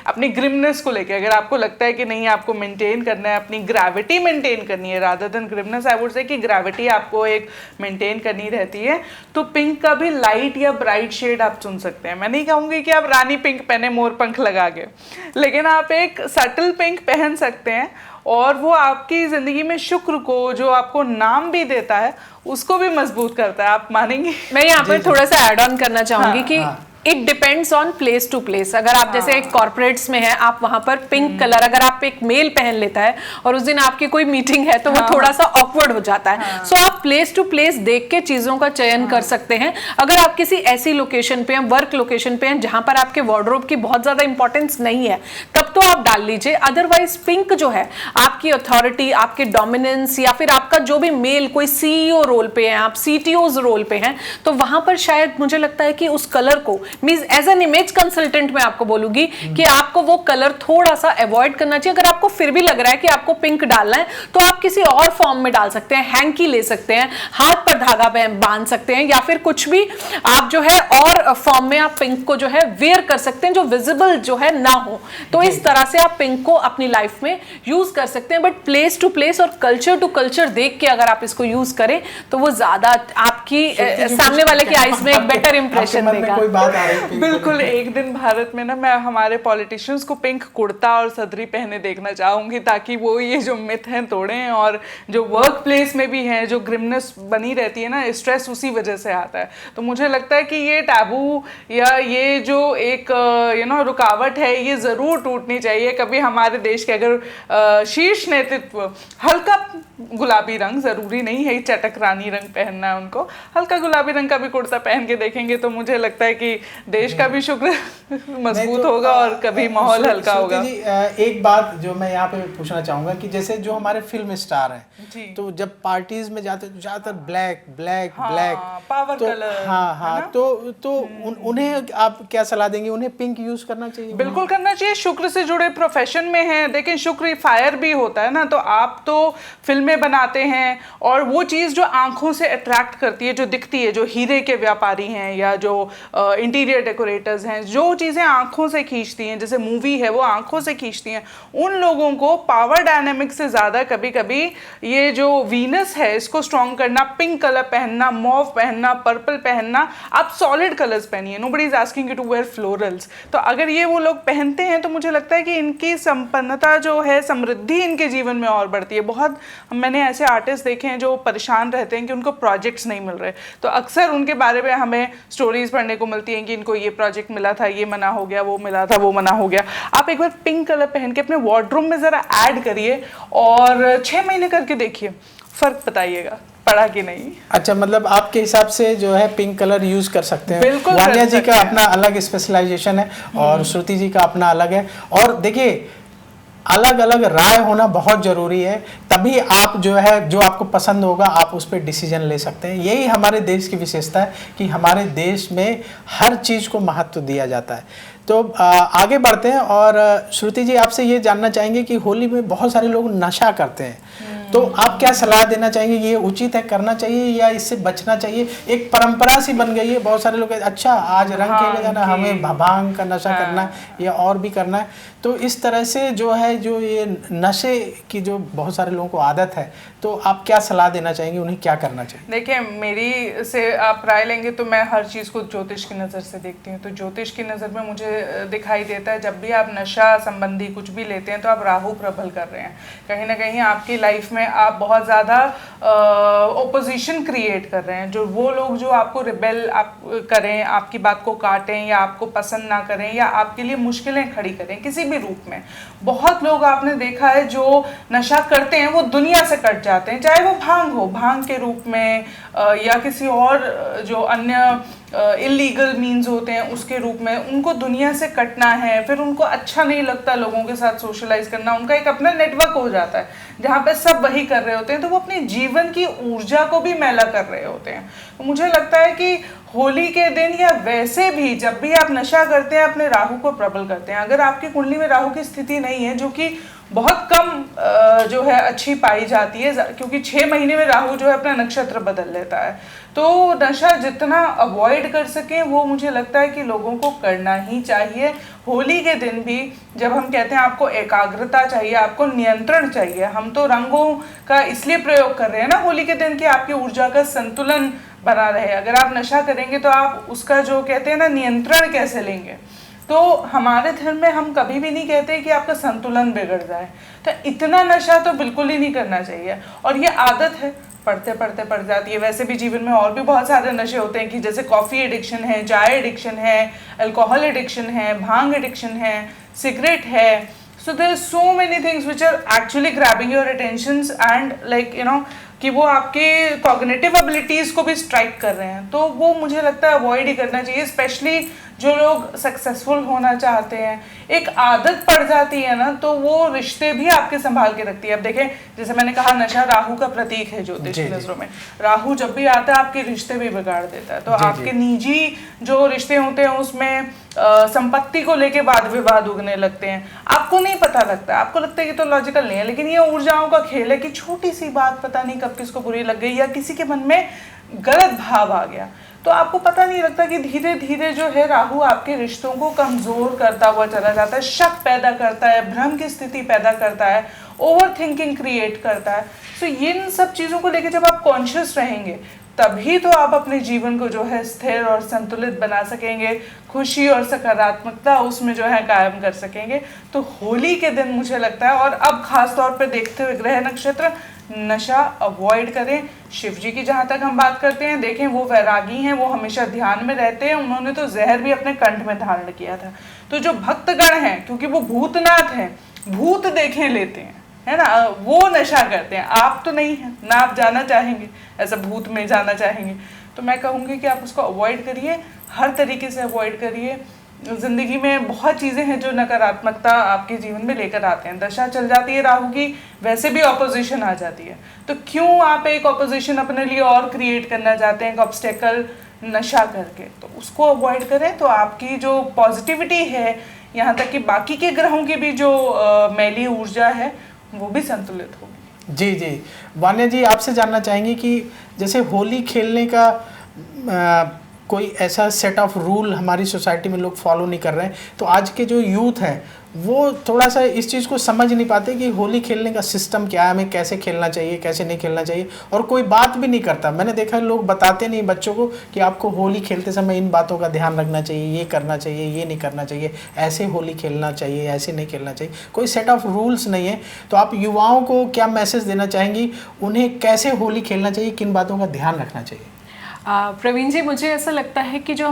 Speaker 2: अपनी ग्रिमनेस को लेके। अगर आपको लगता है कि नहीं आपको मेंटेन करना है, अपनी ग्रेविटी मेंटेन करनी है, rather than grimness, I would say कि ग्रेविटी आपको एक मेंटेन करनी रहती है, तो पिंक का भी लाइट या ब्राइट शेड आप चुन सकते हैं। मैं नहीं कहूंगी कि आप रानी पिंक पहने मोर पंख लगा के, लेकिन आप एक सटल पिंक पहन सकते हैं और वो आपकी जिंदगी में शुक्र को, जो आपको नाम भी देता है, उसको भी मजबूत करता है। आप मानेंगे?
Speaker 3: मैं यहाँ पर थोड़ा सा ऐड ऑन करना चाहूंगी कि it depends on place to place. अगर आप जैसे एक कॉर्पोरेट्स में है, आप वहां पर पिंक कलर अगर आप एक मेल पहन लेता है और उस दिन आपकी कोई मीटिंग है तो वो थोड़ा सा ऑकवर्ड हो जाता है। सो आप प्लेस टू प्लेस देख के चीजों का चयन कर सकते हैं। अगर आप किसी ऐसी लोकेशन पे हैं, वर्क लोकेशन पे हैं जहां पर आपके वार्डरोब की बहुत ज्यादा इंपॉर्टेंस नहीं है, तब तो आप डाल लीजिए। अदरवाइज पिंक जो है आपकी अथॉरिटी, आपके डोमिनेंस, या फिर आपका जो भी मेल, कोई सीईओ रोल पे है, आप सीटीओज रोल पे हैं, तो वहां पर शायद मुझे लगता है कि उस कलर को means as an image consultant मैं आपको बोलूंगी कि आपको वो कलर थोड़ा सा अवॉइड करना चाहिए। अगर आपको फिर भी लग रहा है कि आपको पिंक डालना है तो आप किसी और फॉर्म में डाल सकते हैं, हैंकी ले सकते हैं, हाथ पर धागा बांध सकते हैं, या फिर कुछ भी आप जो है और फॉर्म में आप पिंक को जो है वेयर कर सकते हैं जो विजिबल जो है ना हो। तो इस तरह से आप पिंक को अपनी लाइफ में यूज कर सकते हैं। बट प्लेस टू प्लेस और कल्चर टू कल्चर देख के अगर आप इसको यूज करें तो वो ज्यादा आपकी सामने वाले की आईज में एक बेटर इंप्रेशन देगा।
Speaker 1: कोई बात आ रही
Speaker 2: बिल्कुल। एक दिन भारत में ना मैं हमारे पॉलिटिशियंस को पिंक कुर्ता और सदरी पहने देखना चाहूंगी, ताकि वो ये जो मिथ हैं तोड़ें। और जो वर्क प्लेस में भी है, जो ग्रिमनेस बनी रहती है ना, स्ट्रेस उसी वजह से आता है। तो मुझे लगता है कि ये टैबू या ये जो एक रुकावट है, ये जरूर टूटनी चाहिए। कभी हमारे देश के अगर शीर्ष नेतृत्व हल्का गुलाबी रंग, जरूरी नहीं है चटक रानी रंग पहनना है उनको, हल्का गुलाबी रंग का भी कुर्ता पहन के देखेंगे तो मुझे लगता है कि देश का भी शुक्र मजबूत होगा और कभी माहौल हल्का होगा।
Speaker 1: जी, एक बात जो मैं यहाँ पे पूछना चाहूंगा कि जैसे जो हमारे फिल्म स्टार हैं, तो जब पार्टीज में जाते तो ज्यादातर ब्लैक ब्लैक ब्लैक
Speaker 2: पावर
Speaker 1: तो
Speaker 2: कलर,
Speaker 1: हाँ, तो उन्हें आप क्या सलाह देंगे? उन्हें पिंक यूज करना चाहिए?
Speaker 2: बिल्कुल करना चाहिए। शुक्र से जुड़े प्रोफेशन में हैं, देखें शुक्र फायर भी होता है ना, तो आप तो फिल्में बनाते हैं और वो चीज़ जो आंखों से अट्रैक्ट करती है, जो दिखती है, जो हीरे के व्यापारी हैं या जो इंटीरियर डेकोरेटर्स हैं, जो चीज़ें आंखों से खींचती हैं, जैसे मूवी है वो आंखों से खींचती हैं, उन लोगों को पावर डायनेमिक से ज़्यादा कभी कभी ये जो वीनस है इसको स्ट्रॉन्ग करना, पिंक कलर पहनना, मॉव पहनना, पर्पल पहनना, आप सॉलिड कलर्स पहनिए, nobody is asking you to wear florals. तो अगर ये वो लोग पहनते हैं तो मुझे लगता है कि इनकी संपन्नता जो है, समृद्धि इनके जीवन में और बढ़ती है। बहुत मैंने ऐसे आर्टिस्ट देखे हैं जो परेशान रहते हैं कि उनको प्रोजेक्ट्स नहीं मिल रहे, तो अक्सर उनके बारे में हमें स्टोरीज पढ़ने को मिलती हैं कि इनको ये प्रोजेक्ट मिला था, ये मना हो गया, वो मिला था, वो मना हो गया। आप एक बार पिंक कलर पहन के अपने वार्डरूम में ज़रा ऐड करिए और 6 महीने करके देखिए, फ़र्क बताइएगा पड़ा कि नहीं।
Speaker 1: अच्छा, मतलब आपके हिसाब से जो है पिंक कलर यूज कर सकते हैं।
Speaker 2: बिल्कुल।
Speaker 1: वान्या जी का अपना अलग स्पेशलाइजेशन है और श्रुति जी का अपना अलग है। और देखिए, अलग अलग राय होना बहुत ज़रूरी है, तभी आप जो है जो आपको पसंद होगा आप उस पर डिसीजन ले सकते हैं। यही हमारे देश की विशेषता है कि हमारे देश में हर चीज़ को महत्व दिया जाता है। तो आगे बढ़ते हैं और श्रुति जी आपसे ये जानना चाहेंगे कि होली में बहुत सारे लोग नशा करते हैं, तो आप क्या सलाह देना चाहेंगे? ये उचित है, करना चाहिए या इससे बचना चाहिए? एक परंपरा सी बन गई है, बहुत सारे लोग अच्छा आज रंग खेले जाना, हमें भांग का नशा करना है या और भी करना है। तो इस तरह से जो है जो ये नशे की जो बहुत सारे लोगों को आदत है, तो आप क्या सलाह देना चाहेंगे, उन्हें क्या करना चाहिए?
Speaker 2: देखिए, मेरी से आप राय लेंगे तो मैं हर चीज़ को ज्योतिष की नज़र से देखती हूँ। तो ज्योतिष की नज़र में मुझे दिखाई देता है जब भी आप नशा संबंधी कुछ भी लेते हैं तो आप राहु प्रबल कर रहे हैं। कहीं ना कहीं आपकी लाइफ में आप बहुत ज़्यादा ओपोजिशन क्रिएट कर रहे हैं। जो वो लोग जो आपको रिबेल आप करें, आपकी बात को काटें या आपको पसंद ना करें या आपके लिए मुश्किलें खड़ी करें किसी भी रूप में, बहुत लोग आपने देखा है जो नशा करते हैं वो दुनिया से कट जाते हैं, चाहे वो भांग हो, भांग के रूप में या किसी और जो अन्य इलीगल मीन्स होते हैं उसके रूप में, उनको दुनिया से कटना है। फिर उनको अच्छा नहीं लगता लोगों के साथ सोशलाइज करना, उनका एक अपना नेटवर्क हो जाता है जहाँ पे सब वही कर रहे होते हैं, तो वो अपने जीवन की ऊर्जा को भी मैला कर रहे होते हैं। तो मुझे लगता है कि होली के दिन या वैसे भी जब भी आप नशा करते हैं अपने राहु को प्रबल करते हैं। अगर आपकी कुंडली में राहु की स्थिति नहीं है, जो कि बहुत कम जो है अच्छी पाई जाती है, क्योंकि 6 महीने में राहु जो है अपना नक्षत्र बदल लेता है, तो नशा जितना अवॉइड कर सकें वो मुझे लगता है कि लोगों को करना ही चाहिए। होली के दिन भी जब हम कहते हैं आपको एकाग्रता चाहिए, आपको नियंत्रण चाहिए, हम तो रंगों का इसलिए प्रयोग कर रहे हैं ना होली के दिन कि आपकी ऊर्जा का संतुलन बना रहे। अगर आप नशा करेंगे तो आप उसका जो कहते हैं ना नियंत्रण कैसे लेंगे? तो हमारे धर्म में हम कभी भी नहीं कहते कि आपका संतुलन बिगड़ जाए, तो इतना नशा तो बिल्कुल ही नहीं करना चाहिए। और ये आदत है, पढ़ते पढ़ते पड़ जाती है। वैसे भी जीवन में और भी बहुत सारे नशे होते हैं कि जैसे कॉफ़ी एडिक्शन है, चाय एडिक्शन है, अल्कोहल एडिक्शन है, भांग एडिक्शन है, सिगरेट है। So there are so many things which are actually grabbing your attentions and like you know कि वो आपके कॉग्निटिव एबिलिटीज़ को भी स्ट्राइक कर रहे हैं। तो वो मुझे लगता है अवॉइड ही करना चाहिए, स्पेशली जो लोग सक्सेसफुल होना चाहते हैं। एक आदत पड़ जाती है ना तो वो रिश्ते भी आपके संभाल के रखती है। अब देखें, जैसे मैंने कहा नशा राहु का प्रतीक है ज्योतिष की नजरों में। राहु जब भी आता है आपके रिश्ते भी बिगाड़ देता है। तो आपके निजी जो रिश्ते होते हैं उसमें संपत्ति को लेके वाद विवाद उगने लगते हैं। आपको नहीं पता लगता, आपको लगता है कि तो लॉजिकल नहीं है, लेकिन ये ऊर्जाओं का खेल है कि छोटी सी बात पता नहीं कब किसको बुरी लग गई या किसी के मन में गलत भाव आ गया, तो आपको पता नहीं लगता कि धीरे धीरे जो है राहु आपके रिश्तों को कमजोर करता हुआ चला जाता है, शक पैदा करता है, भ्रम की स्थिति पैदा करता है, ओवर थिंकिंग क्रिएट करता है। तो इन सब चीज़ों को लेकर जब आप कॉन्शियस रहेंगे तभी तो आप अपने जीवन को जो है स्थिर और संतुलित बना सकेंगे, खुशी और सकारात्मकता उसमें जो है कायम कर सकेंगे। तो होली के दिन मुझे लगता है, और अब खास तौर पे देखते हुए ग्रह नक्षत्र, नशा अवॉइड करें। शिव जी की जहाँ तक हम बात करते हैं, देखें वो वैरागी हैं, वो हमेशा ध्यान में रहते हैं, उन्होंने तो जहर भी अपने कंठ में धारण किया था। तो जो भक्तगण हैं, क्योंकि वो भूतनाथ हैं, भूत देखें लेते हैं, है ना, वो नशा करते हैं। आप तो नहीं हैं ना, आप जाना चाहेंगे ऐसा भूत में जाना चाहेंगे, तो मैं कहूँगी कि आप उसको अवॉइड करिए, हर तरीके से अवॉइड करिए। जिंदगी में बहुत चीज़ें हैं जो नकारात्मकता आपके जीवन में लेकर आते हैं। दशा चल जाती है राहु की, वैसे भी ऑपोजिशन आ जाती है, तो क्यों आप एक ऑपोजिशन अपने लिए और क्रिएट करना चाहते हैं, एक ऑब्स्टेकल नशा करके। तो उसको अवॉइड करें तो आपकी जो पॉजिटिविटी है, यहाँ तक कि बाकी के ग्रहों की भी जो मैली ऊर्जा है वो भी संतुलित होगी।
Speaker 1: जी जी, वान्या जी आपसे जानना चाहेंगे कि जैसे होली खेलने का कोई ऐसा सेट ऑफ रूल हमारी सोसाइटी में लोग फॉलो नहीं कर रहे हैं, तो आज के जो यूथ हैं वो थोड़ा सा इस चीज़ को समझ नहीं पाते कि होली खेलने का सिस्टम क्या है, हमें कैसे खेलना चाहिए, कैसे नहीं खेलना चाहिए, और कोई बात भी नहीं करता। मैंने देखा है लोग बताते नहीं बच्चों को कि आपको होली खेलते समय इन बातों का ध्यान रखना चाहिए, ये करना चाहिए, ये नहीं करना चाहिए, ऐसे होली खेलना चाहिए, ऐसे नहीं खेलना चाहिए, कोई सेट ऑफ रूल्स नहीं है। तो आप युवाओं को क्या मैसेज देना चाहेंगी, उन्हें कैसे होली खेलना चाहिए, किन बातों का ध्यान रखना चाहिए?
Speaker 3: प्रवीण जी, मुझे ऐसा लगता है कि जो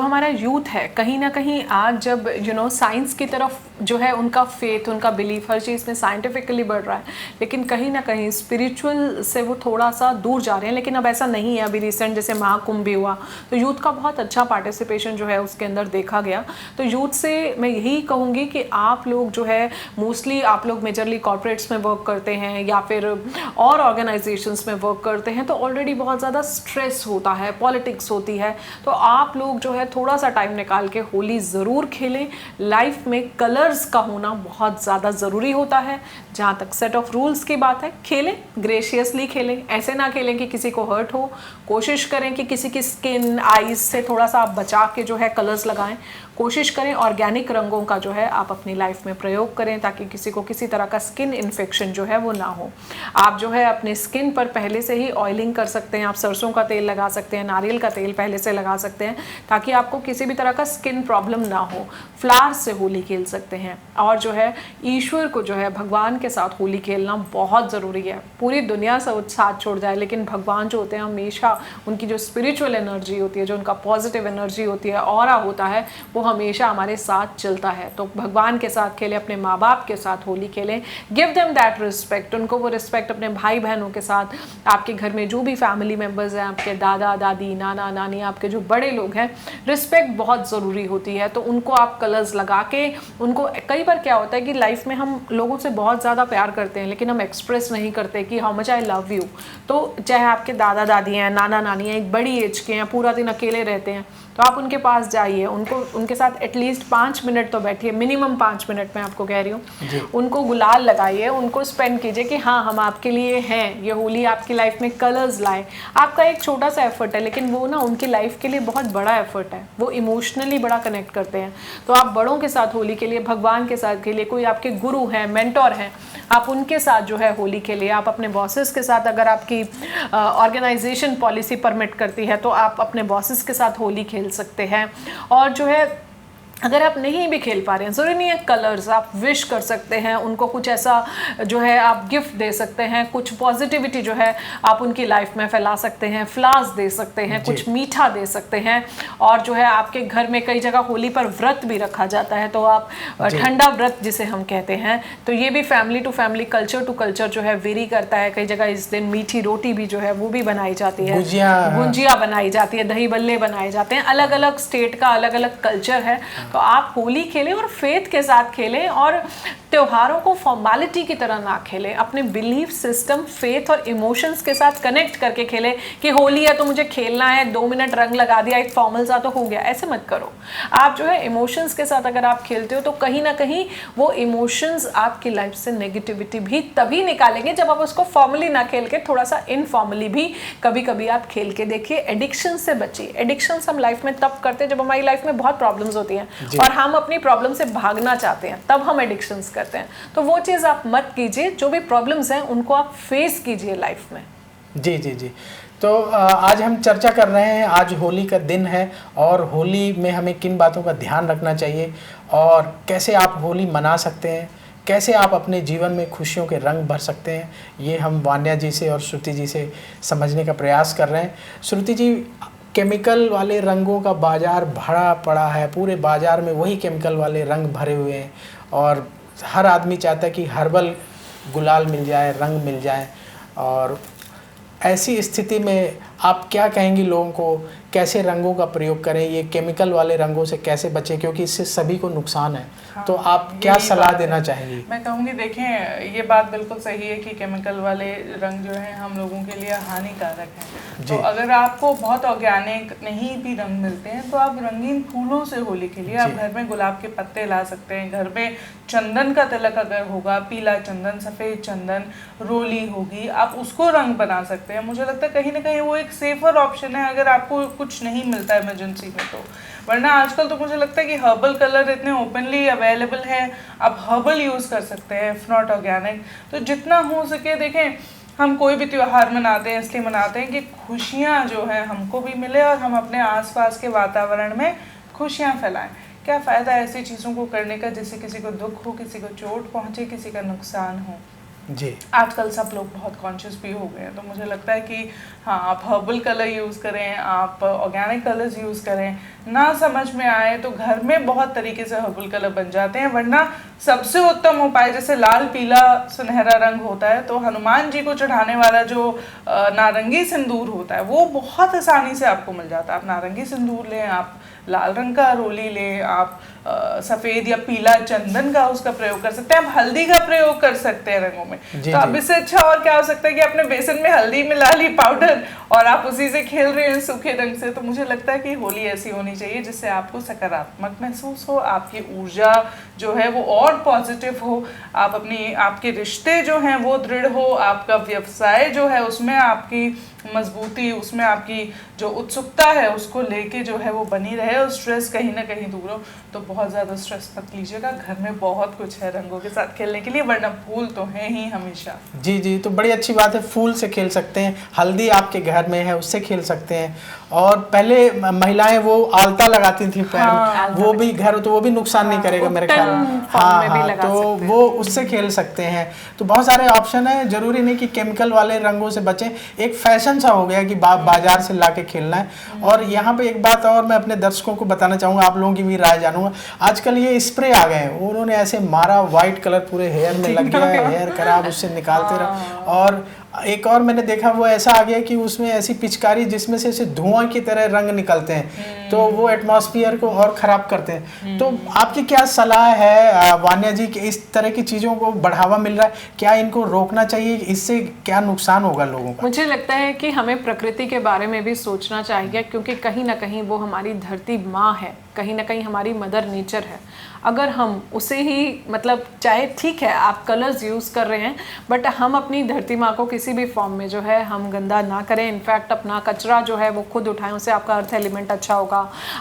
Speaker 3: हमारा यूथ है, कहीं ना कहीं आज जब साइंस की तरफ जो है उनका फेथ, उनका बिलीफ हर चीज़ में साइंटिफिकली बढ़ रहा है, लेकिन कहीं ना कहीं स्पिरिचुअल से वो थोड़ा सा दूर जा रहे हैं। लेकिन अब ऐसा नहीं है। अभी रिसेंट जैसे महाकुंभ भी हुआ तो यूथ का बहुत अच्छा पार्टिसिपेशन जो है उसके अंदर देखा गया। तो यूथ से मैं यही कहूँगी कि आप लोग जो है मोस्टली आप लोग मेजरली कॉर्पोरेट्स में वर्क करते हैं या फिर और ऑर्गेनाइजेशंस में वर्क करते हैं, तो ऑलरेडी बहुत ज़्यादा स्ट्रेस होता है, पॉलिटिक्स होती है। तो आप लोग जो है थोड़ा सा टाइम निकाल के होली ज़रूर खेलें। लाइफ में कलर्स का होना बहुत ज़्यादा ज़रूरी होता है। जहाँ तक सेट ऑफ रूल्स की बात है, खेलें, ग्रेशियसली खेलें, ऐसे ना खेलें कि किसी को हर्ट हो। कोशिश करें कि किसी की स्किन, आईज से थोड़ा सा आप बचा के जो है कलर्स लगाएं। कोशिश करें ऑर्गेनिक रंगों का जो है आप अपनी लाइफ में प्रयोग करें, ताकि किसी को किसी तरह का स्किन इन्फेक्शन जो है वो ना हो। आप जो है अपने स्किन पर पहले से ही ऑयलिंग कर सकते हैं, आप सरसों का तेल लगा सकते हैं, नारियल का तेल पहले से लगा सकते हैं, ताकि आपको किसी भी तरह का स्किन प्रॉब्लम ना हो। फ्लावर्स से होली खेल सकते हैं, और जो है ईश्वर को जो है भगवान के साथ होली खेलना बहुत ज़रूरी है। पूरी दुनिया से साथ छोड़ जाए, लेकिन भगवान जो होते हैं हमेशा उनकी जो स्पिरिचुअल एनर्जी होती है, जो उनका पॉजिटिव एनर्जी होती है, ऑरा होता है, वो हमेशा हमारे साथ चलता है। तो भगवान के साथ खेलें, अपने माँ बाप के साथ होली खेलें, गिव देम दैट रिस्पेक्ट, उनको वो रिस्पेक्ट, अपने भाई बहनों के साथ, आपके घर में जो भी फैमिली मेम्बर्स हैं, आपके दादा दादी, नाना नानी, आपके जो बड़े लोग हैं, रिस्पेक्ट बहुत ज़रूरी होती है। तो उनको आप कलर्स लगा के उनको, कई बार क्या होता है कि लाइफ में हम लोगों से बहुत ज़्यादा प्यार करते हैं लेकिन हम एक्सप्रेस नहीं करते कि how much I love you. तो चाहे आपके दादा दादी हैं, नाना नानी हैं, एक बड़ी एज के हैं, पूरा दिन अकेले रहते हैं, तो आप उनके पास जाइए, उनके साथ एटलीस्ट 5 मिनट तो बैठिए, मिनिमम 5 मिनट मैं आपको कह रही हूँ। उनको गुलाल लगाइए, उनको स्पेंड कीजिए कि हाँ हम आपके लिए हैं, ये होली आपकी लाइफ में कलर्स लाए। आपका एक छोटा सा एफर्ट है, लेकिन वो ना उनकी लाइफ के लिए बहुत बड़ा एफर्ट है, वो इमोशनली बड़ा कनेक्ट करते हैं। तो आप बड़ों के साथ होली के लिए, भगवान के साथ खेलिए, कोई आपके गुरु हैं, मेंटोर हैं, आप उनके साथ जो है होली खेलिए। आप अपने बॉसेस के साथ, अगर आपकी ऑर्गेनाइजेशन पॉलिसी परमिट करती है, तो आप अपने बॉसेस के साथ होली खेल सकते हैं। और जो है अगर आप नहीं भी खेल पा रहे हैं, ज़रूरी नहीं है कलर्स, आप विश कर सकते हैं उनको, कुछ ऐसा जो है आप गिफ्ट दे सकते हैं, कुछ पॉजिटिविटी जो है आप उनकी लाइफ में फैला सकते हैं, फ्लावर्स दे सकते हैं, कुछ मीठा दे सकते हैं। और जो है आपके घर में कई जगह होली पर व्रत भी रखा जाता है, तो आप ठंडा व्रत जिसे हम कहते हैं, तो ये भी family to family, culture to culture जो है वेरी करता है। कई जगह इस दिन मीठी रोटी भी जो है वो भी बनाई जाती है, गुंजिया बनाई जाती है, दही बल्ले बनाए जाते हैं। अलग अलग स्टेट का अलग अलग कल्चर है। तो आप होली खेलें और फेथ के साथ खेलें, और त्योहारों को फॉर्मेलिटी की तरह ना खेलें। अपने बिलीफ सिस्टम, फेथ और इमोशंस के साथ कनेक्ट करके खेलें कि होली है तो मुझे खेलना है, 2 मिनट रंग लगा दिया, एक फॉर्मल सा तो हो गया, ऐसे मत करो। आप जो है इमोशंस के साथ अगर आप खेलते हो तो कहीं ना कहीं वो इमोशंस आपकी लाइफ से नेगेटिविटी भी तभी निकालेंगे जब आप उसको फॉर्मली ना खेल के थोड़ा सा इनफॉर्मली भी कभी कभी आप खेल के देखिए। एडिक्शन से बचिए। एडिक्शंस हम लाइफ में तब करते हैं जब हमारी लाइफ में बहुत प्रॉब्लम्स होती हैं और हम अपनी प्रॉब्लम से भागना चाहते हैं, तब हम एडिक्शंस करते हैं। तो वो चीज़ आप मत कीजिए। जो भी प्रॉब्लम्स हैं उनको आप फेस कीजिए लाइफ में।
Speaker 1: जी जी जी। तो आज हम चर्चा कर रहे हैं, आज होली का दिन है और होली में हमें किन बातों का ध्यान रखना चाहिए और कैसे आप होली मना सकते हैं, कैसे आप अपने जीवन में खुशियों के रंग भर सकते हैं, ये हम वान्या जी से और श्रुति जी से समझने का प्रयास कर रहे हैं। श्रुति जी, केमिकल वाले रंगों का बाज़ार भरा पड़ा है, पूरे बाज़ार में वही केमिकल वाले रंग भरे हुए हैं और हर आदमी चाहता है कि हर्बल गुलाल मिल जाए, रंग मिल जाए। और ऐसी स्थिति में आप क्या कहेंगी लोगों को, कैसे रंगों का प्रयोग करें, ये केमिकल वाले रंगों से कैसे बचें, क्योंकि इससे सभी को नुकसान है।
Speaker 2: हाँ,
Speaker 1: तो आप क्या सलाह देना चाहेंगी?
Speaker 2: मैं कहूँगी, देखें, ये बात बिल्कुल सही है कि केमिकल वाले रंग जो हैं हम लोगों के लिए हानिकारक हैं। तो अगर आपको बहुत ऑर्गेनिक नहीं भी रंग मिलते हैं तो आप रंगीन फूलों से होली खेलिए। आप घर में गुलाब के पत्ते ला सकते हैं, घर में चंदन का तिलक अगर होगा, पीला चंदन, सफ़ेद चंदन, रोली होगी, आप उसको रंग बना सकते हैं। मुझे लगता है कहीं ना कहीं वो एक सेफर ऑप्शन है अगर आपको कुछ नहीं मिलता है इमरजेंसी में तो। वरना आजकल तो मुझे लगता है कि हर्बल कलर इतने ओपनली अवेलेबल है, आप हर्बल यूज़ कर सकते हैं, इफ़ नॉट ऑर्गेनिक। तो जितना हो सके, देखें, हम कोई भी त्यौहार मनाते हैं इसलिए मनाते हैं कि खुशियाँ जो हैं हमको भी मिले और हम अपने आसपास के वातावरण में खुशियाँ फैलाएं। क्या फ़ायदा ऐसी चीज़ों को करने का जिससे किसी को दुख हो, किसी को चोट पहुँचे, किसी का नुकसान हो।
Speaker 1: जी,
Speaker 2: आजकल सब लोग बहुत कॉन्शियस भी हो गए हैं। तो मुझे लगता है कि हाँ, आप हर्बल कलर यूज़ करें, आप ऑर्गेनिक कलर्स यूज़ करें। ना समझ में आए तो घर में बहुत तरीके से हर्बल कलर बन जाते हैं। वरना सबसे उत्तम उपाय, जैसे लाल, पीला, सुनहरा रंग होता है, तो हनुमान जी को चढ़ाने वाला जो नारंगी सिंदूर होता है वो बहुत आसानी से आपको मिल जाता है। आप नारंगी सिंदूर लें, आप लाल रंग का रोली लें, आप सफ़ेद या पीला चंदन का उसका प्रयोग कर सकते हैं, आप हल्दी का प्रयोग कर सकते हैं रंगों में। तो अब इससे अच्छा और क्या हो सकता है कि आपने बेसन में हल्दी मिला ली, पाउडर, और आप उसी से खेल रहे हैं सूखे रंग से। तो मुझे लगता है कि होली ऐसी होनी चाहिए जिससे आपको सकारात्मक महसूस हो, आपकी ऊर्जा जो है वो और पॉजिटिव हो, आप आपके रिश्ते जो हैं वो दृढ़ हो, आपका व्यवसाय जो है उसमें आपकी मजबूती, उसमें आपकी जो उत्सुकता है उसको लेके जो है वो बनी रहे और स्ट्रेस कहीं ना कहीं दूर हो। तो बहुत ज़्यादा स्ट्रेस मत लीजिएगा, घर में बहुत कुछ है रंगों के साथ खेलने के लिए, वरना फूल तो हैं ही हमेशा।
Speaker 1: जी जी, तो बड़ी अच्छी बात है, फूल से खेल सकते हैं, हल्दी आपके घर में है उससे खेल सकते हैं। और पहले महिलाएं वो आलता लगाती थी पैर में, वो भी घर, तो वो भी नुकसान नहीं करेगा मेरे ख्याल में। हाँ, तो वो उससे खेल सकते हैं। तो बहुत सारे ऑप्शन है, जरूरी नहीं कि केमिकल वाले रंगों से बचें। एक फैशन सा हो गया कि बाजार से ला के खेलना है। और यहाँ पे एक बात और मैं अपने दर्शकों को बताना चाहूँगा, आप लोगों की भी राय जानूंगा। आजकल ये स्प्रे आ गए हैं, उन्होंने ऐसे मारा, व्हाइट कलर पूरे हेयर में लग गया है, हेयर खराब, उससे निकालते रहो। और एक और मैंने देखा वो ऐसा आ गया कि उसमें ऐसी पिचकारी जिसमें से ऐसे धुआं की तरह रंग निकलते हैं, तो वो एटमॉस्फेयर को और ख़राब करते हैं। तो आपकी क्या सलाह है वान्या जी कि इस तरह की चीज़ों को बढ़ावा मिल रहा है, क्या इनको रोकना चाहिए, इससे क्या नुकसान होगा लोगों का?
Speaker 3: मुझे लगता है कि हमें प्रकृति के बारे में भी सोचना चाहिए, क्योंकि कहीं ना कहीं वो हमारी धरती माँ है, कहीं ना कहीं हमारी मदर नेचर है। अगर हम उसे ही, मतलब चाहे ठीक है आप कलर्स यूज़ कर रहे हैं, बट हम अपनी धरती माँ को किसी किसी भी फॉर्म में जो है हम गंदा ना करें। इनफैक्ट अपना कचरा जो है वो खुद उठाएं, उससे आपका अर्थ एलिमेंट अच्छा होगा,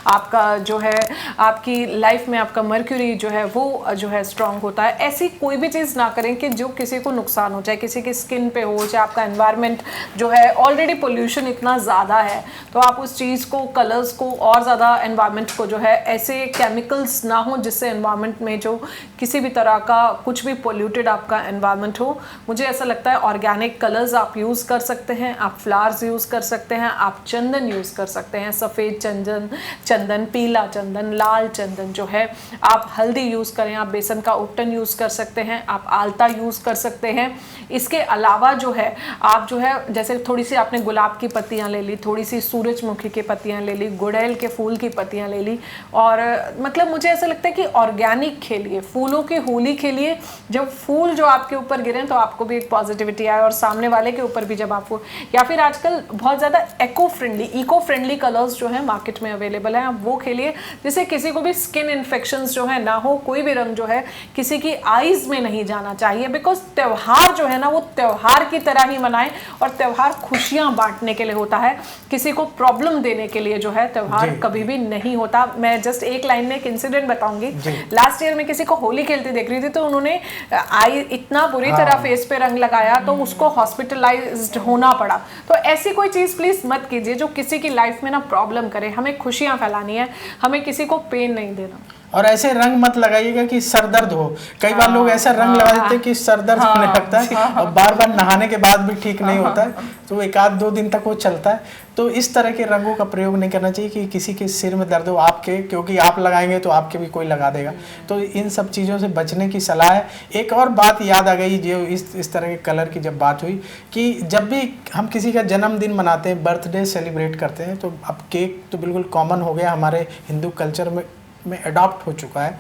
Speaker 3: आपका जो है आपकी लाइफ में आपका मर्क्यूरी जो है वो जो है स्ट्रांग होता है। ऐसी कोई भी चीज़ ना करें कि जो किसी को नुकसान हो, चाहे किसी की स्किन पे हो, चाहे आपका एनवायरनमेंट जो है ऑलरेडी पोल्यूशन इतना ज़्यादा है तो आप उस चीज़ को, कलर्स को और ज़्यादा एनवायरनमेंट को जो है ऐसे केमिकल्स ना हो जिससे एनवायरनमेंट में जो किसी भी तरह का कुछ भी पोल्यूटेड आपका एनवायरनमेंट हो। मुझे ऐसा लगता है ऑर्गेनिक कलर्स आप यूज़ कर सकते हैं, आप फ्लावर्स यूज़ कर सकते हैं, आप चंदन यूज़ कर सकते हैं, सफ़ेद चंदन, पीला चंदन, लाल चंदन जो है, आप हल्दी यूज़ करें, आप बेसन का उपटन यूज़ कर सकते हैं, आप आलता यूज़ कर सकते हैं। इसके अलावा जो है आप जो है जैसे थोड़ी सी आपने गुलाब की पत्तियाँ ले ली, थोड़ी सी सूरजमुखी की पत्तियाँ ले ली, गुड़ैल के फूल की पत्तियाँ ले ली, और मतलब मुझे ऐसा लगता है कि ऑर्गेनिक खेलिए, फूलों की होली खेलिए। जब फूल जो आपके ऊपर गिरे तो आपको भी एक पॉजिटिविटी आए और सामने वाले के ऊपर भी जब आपको, या फिर आजकल बहुत ज़्यादा इको फ्रेंडली कलर्स जो है मार्केट में अवेलेबल है, आप वो खेलिए जिससे किसी को भी स्किन इन्फेक्शंस जो है ना हो। कोई भी रंग जो है किसी की आईज में नहीं जाना चाहिए, बिकॉज त्यौहार जो है ना वो त्यौहार की तरह ही मनाएं, और त्यौहार खुशियां बांटने के लिए होता है, किसी को प्रॉब्लम देने के लिए जो है त्यौहार कभी भी नहीं होता। मैं जस्ट एक लाइन में एक इंसिडेंट बताऊंगी। लास्ट ईयर में किसी को होली खेलते देख रही थी तो उन्होंने आई इतना बुरी तरह फेस पे रंग लगाया तो उसको हॉस्पिटलाइज्ड होना पड़ा। तो ऐसी कोई चीज़ प्लीज मत कीजिए जो किसी की लाइफ में ना प्रॉब्लम करे। हमें खुशियां फैलानी है, हमें किसी को पेन नहीं देना।
Speaker 1: और ऐसे रंग मत लगाइएगा कि सर दर्द हो। कई बार लोग ऐसा रंग लगा देते हैं कि सर दर्द होने लगता है और बार बार नहाने के बाद भी ठीक नहीं होता है, तो 1-2 दिन तक वो चलता है। तो इस तरह के रंगों का प्रयोग नहीं करना चाहिए कि किसी के सिर में दर्द हो आपके, क्योंकि आप लगाएंगे तो आपके भी कोई लगा देगा। तो इन सब चीज़ों से बचने की सलाह है। एक और बात याद आ गई जो इस तरह के कलर की जब बात हुई कि जब भी हम किसी का जन्मदिन मनाते हैं, बर्थडे सेलिब्रेट करते हैं, तो अब केक तो बिल्कुल कॉमन हो गया, हमारे हिंदू कल्चर में अडॉप्ट हो चुका है,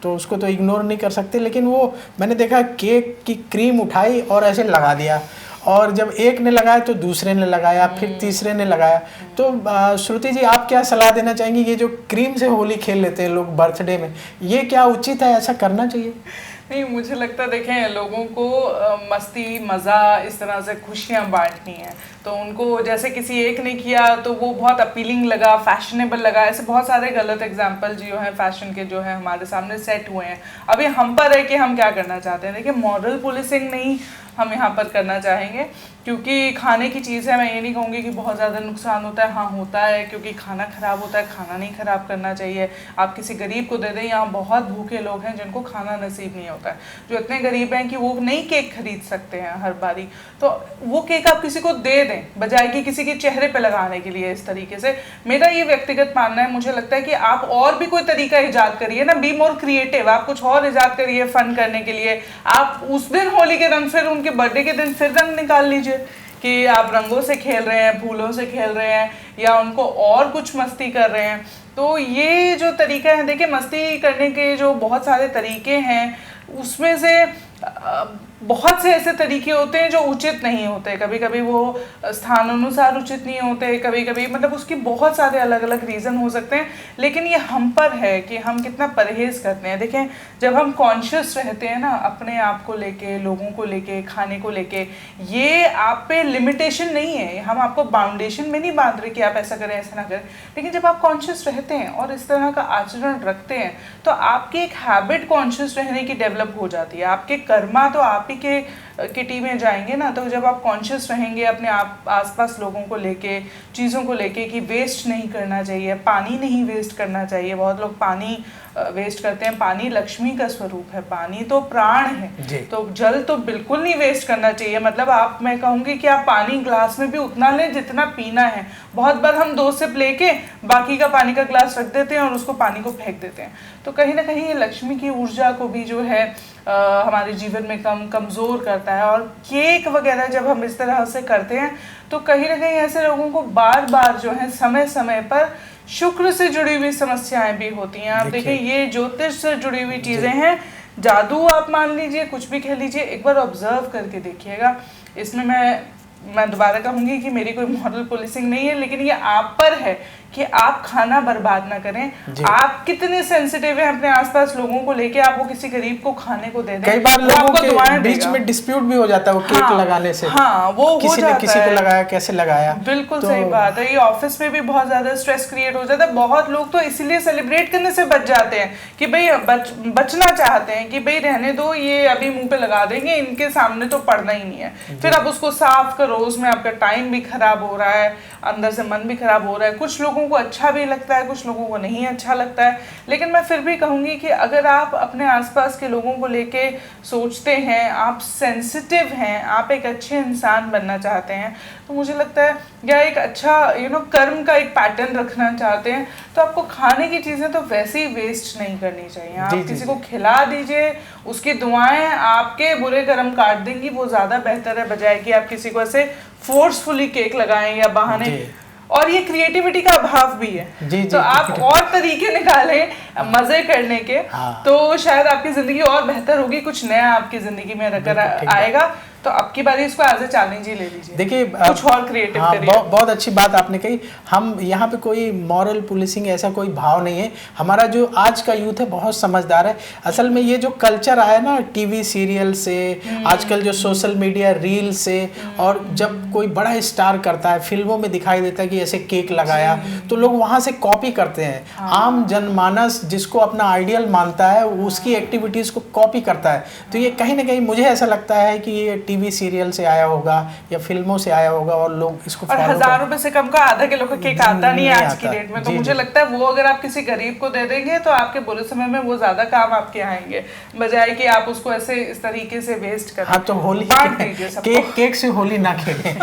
Speaker 1: तो उसको तो इग्नोर नहीं कर सकते। लेकिन वो मैंने देखा केक की क्रीम उठाई और ऐसे लगा दिया, और जब एक ने लगाया तो दूसरे ने लगाया, फिर तीसरे ने लगाया। तो श्रुति जी, आप क्या सलाह देना चाहेंगी? ये जो क्रीम से होली खेल लेते हैं लोग बर्थडे में, ये क्या उचित है? ऐसा करना चाहिए?
Speaker 2: नहीं, मुझे लगता है देखें, लोगों को मस्ती मज़ा इस तरह से खुशियाँ बांटनी है, तो उनको जैसे किसी एक ने किया तो वो बहुत अपीलिंग लगा, फैशनेबल लगा। ऐसे बहुत सारे गलत एग्जांपल जो हैं फैशन के जो है हमारे सामने सेट हुए हैं। अभी हम पर है कि हम क्या करना चाहते हैं। देखिए, मॉरल पुलिसिंग नहीं हम यहाँ पर करना चाहेंगे, क्योंकि खाने की चीज़ है। मैं ये नहीं कहूँगी कि बहुत ज़्यादा नुकसान होता है, हाँ होता है, क्योंकि खाना ख़राब होता है, खाना नहीं ख़राब करना चाहिए। आप किसी गरीब को दे दें, यहाँ बहुत भूखे लोग हैं जिनको खाना नसीब नहीं होता है, जो इतने गरीब हैं कि वो नहीं केक खरीद सकते हैं हर बारी, तो वो केक आप किसी को दे दें बजाय कि किसी के चेहरे पे लगाने के लिए। इस तरीके से मेरा ये व्यक्तिगत मानना है। मुझे लगता है कि आप और भी कोई तरीका ईजाद करिए ना, बी मोर क्रिएटिव, आप कुछ और ईजाद करिए फन करने के लिए। आप उस दिन होली के दिन, फिर उनके बर्थडे के दिन फिर रंग निकाल लीजिए कि आप रंगों से खेल रहे हैं, फूलों से खेल रहे हैं, या उनको और कुछ मस्ती कर रहे हैं। तो ये जो तरीका है, देखिए मस्ती करने के जो बहुत सारे तरीके हैं, उसमें से बहुत से ऐसे तरीके होते हैं जो उचित नहीं होते। कभी कभी वो स्थानानुसार उचित नहीं होते, कभी कभी मतलब उसकी बहुत सारे अलग अलग रीज़न हो सकते हैं। लेकिन ये हम पर है कि हम कितना परहेज़ करते हैं। देखें, जब हम कॉन्शियस रहते हैं ना अपने आप को लेके, लोगों को लेके, खाने को लेके, ये आप पे लिमिटेशन नहीं है। हम आपको बाउंडेशन में नहीं बांध रहे कि आप ऐसा करें, ऐसा ना करें। लेकिन जब आप कॉन्शियस रहते हैं और इस तरह का आचरण रखते हैं तो आपकी एक हैबिट कॉन्शियस रहने की डेवलप हो जाती है। आपके कर्मा तो आप के किटी में जाएंगे ना। तो जब आप कॉन्शियस रहेंगे अपने आप आसपास लोगों को लेके, चीज़ों को लेके कि वेस्ट नहीं करना चाहिए, पानी नहीं वेस्ट करना चाहिए। बहुत लोग पानी वेस्ट करते हैं। पानी लक्ष्मी का स्वरूप है, पानी तो प्राण है, तो जल तो बिल्कुल नहीं वेस्ट करना चाहिए। मतलब आप, मैं कहूँगी कि आप पानी ग्लास में भी उतना लें जितना पीना है। बहुत बार हम 2 सिप लेके बाकी का पानी का ग्लास रख देते हैं और उसको पानी को फेंक देते हैं। तो कहीं ना कहीं ये लक्ष्मी की ऊर्जा को भी जो है हमारे जीवन में कमज़ोर करता है। और केक वगैरह जब हम इस तरह से करते हैं तो कहीं ना कहीं ऐसे लोगों को बार बार जो है समय समय पर शुक्र से जुड़ी हुई समस्याएं भी होती हैं। आप देखिए, ये ज्योतिष से जुड़ी हुई चीज़ें हैं, जादू आप मान लीजिए, कुछ भी कह लीजिए, एक बार ऑब्जर्व करके देखिएगा। इसमें मैं दोबारा कहूँगी कि मेरी कोई मॉरल पुलिसिंग नहीं है, लेकिन ये आप पर है कि आप खाना बर्बाद ना करें। आप कितने सेंसिटिव हैं अपने आसपास लोगों को लेके, आप वो किसी गरीब को खाने को दे दें।
Speaker 1: कई बार लोगों के बीच में डिस्प्यूट भी हो जाता है वो केक लगाने से।
Speaker 2: हाँ, वो
Speaker 1: किसी ने किसी को लगाया, कैसे लगाया।
Speaker 2: बिल्कुल सही बात है। ये ऑफिस में भी बहुत ज्यादा स्ट्रेस क्रिएट हो जाता है। बहुत लोग तो इसीलिए सेलिब्रेट करने से बच जाते हैं कि भाई बचना चाहते हैं कि भाई रहने दो, ये अभी मुंह पे लगा देंगे, इनके सामने तो पड़ना ही नहीं है। फिर आप उसको साफ करो, उसमें आपका टाइम भी खराब हो रहा है, अंदर से मन भी खराब हो रहा है। कुछ लोगों को अच्छा भी लगता है, कुछ लोगों को नहीं अच्छा लगता है। लेकिन मैं फिर भी कहूंगी कि अगर आप अपने आसपास के लोगों को लेके सोचते हैं, आप सेंसिटिव हैं, आप एक अच्छे इंसान बनना चाहते हैं, तो मुझे लगता है या एक अच्छा कर्म का एक पैटर्न रखना चाहते हैं, तो आपको खाने की चीजें तो वैसे ही वेस्ट नहीं करनी चाहिए। आप किसी को खिला दीजिए, उसकी दुआएं आपके बुरे कर्म काट देंगी, वो ज्यादा बेहतर है बजाय कि आप किसी को ऐसे फोर्सफुली केक लगाएं या बहाने। और ये क्रिएटिविटी का अभाव भी है। तो आप और तरीके निकालें मजे करने के, तो शायद आपकी जिंदगी और बेहतर होगी, कुछ नया आपकी जिंदगी में आएगा। तो आपकी बारी इसको एज ए चैलेंज ही ले लीजिए।
Speaker 1: देखिए
Speaker 2: कुछ और क्रिएटिव करिए।
Speaker 1: बहुत अच्छी बात आपने कही। हम यहाँ पे कोई मॉरल पुलिसिंग ऐसा कोई भाव नहीं है। हमारा जो आज का यूथ है बहुत समझदार है। असल में ये जो कल्चर आया ना टीवी सीरियल से, आजकल जो सोशल मीडिया रील से, और जब कोई बड़ा स्टार करता है, फिल्मों में दिखाई देता है कि ऐसे केक लगाया, तो लोग वहाँ से कॉपी करते हैं। आम जनमानस जिसको अपना आइडियल मानता है उसकी एक्टिविटीज़ को कॉपी करता है। तो ये कहीं ना कहीं मुझे ऐसा लगता है कि ये टीवी सीरियल से आया होगा या फिल्मों से आया होगा, और लोग इसको
Speaker 2: और 1000 रुपए से कम का आधा किलो का केक आता नहीं है आज की डेट में। तो मुझे लगता है वो अगर आप किसी गरीब को दे देंगे तो आपके बुरे समय में वो ज्यादा काम आपके आएंगे, बजाय कि आप उसको ऐसे इस तरीके से वेस्ट करें।
Speaker 1: हाँ, तो होली
Speaker 2: बांट दीजिए सबको।
Speaker 1: केक से होली ना खेलें।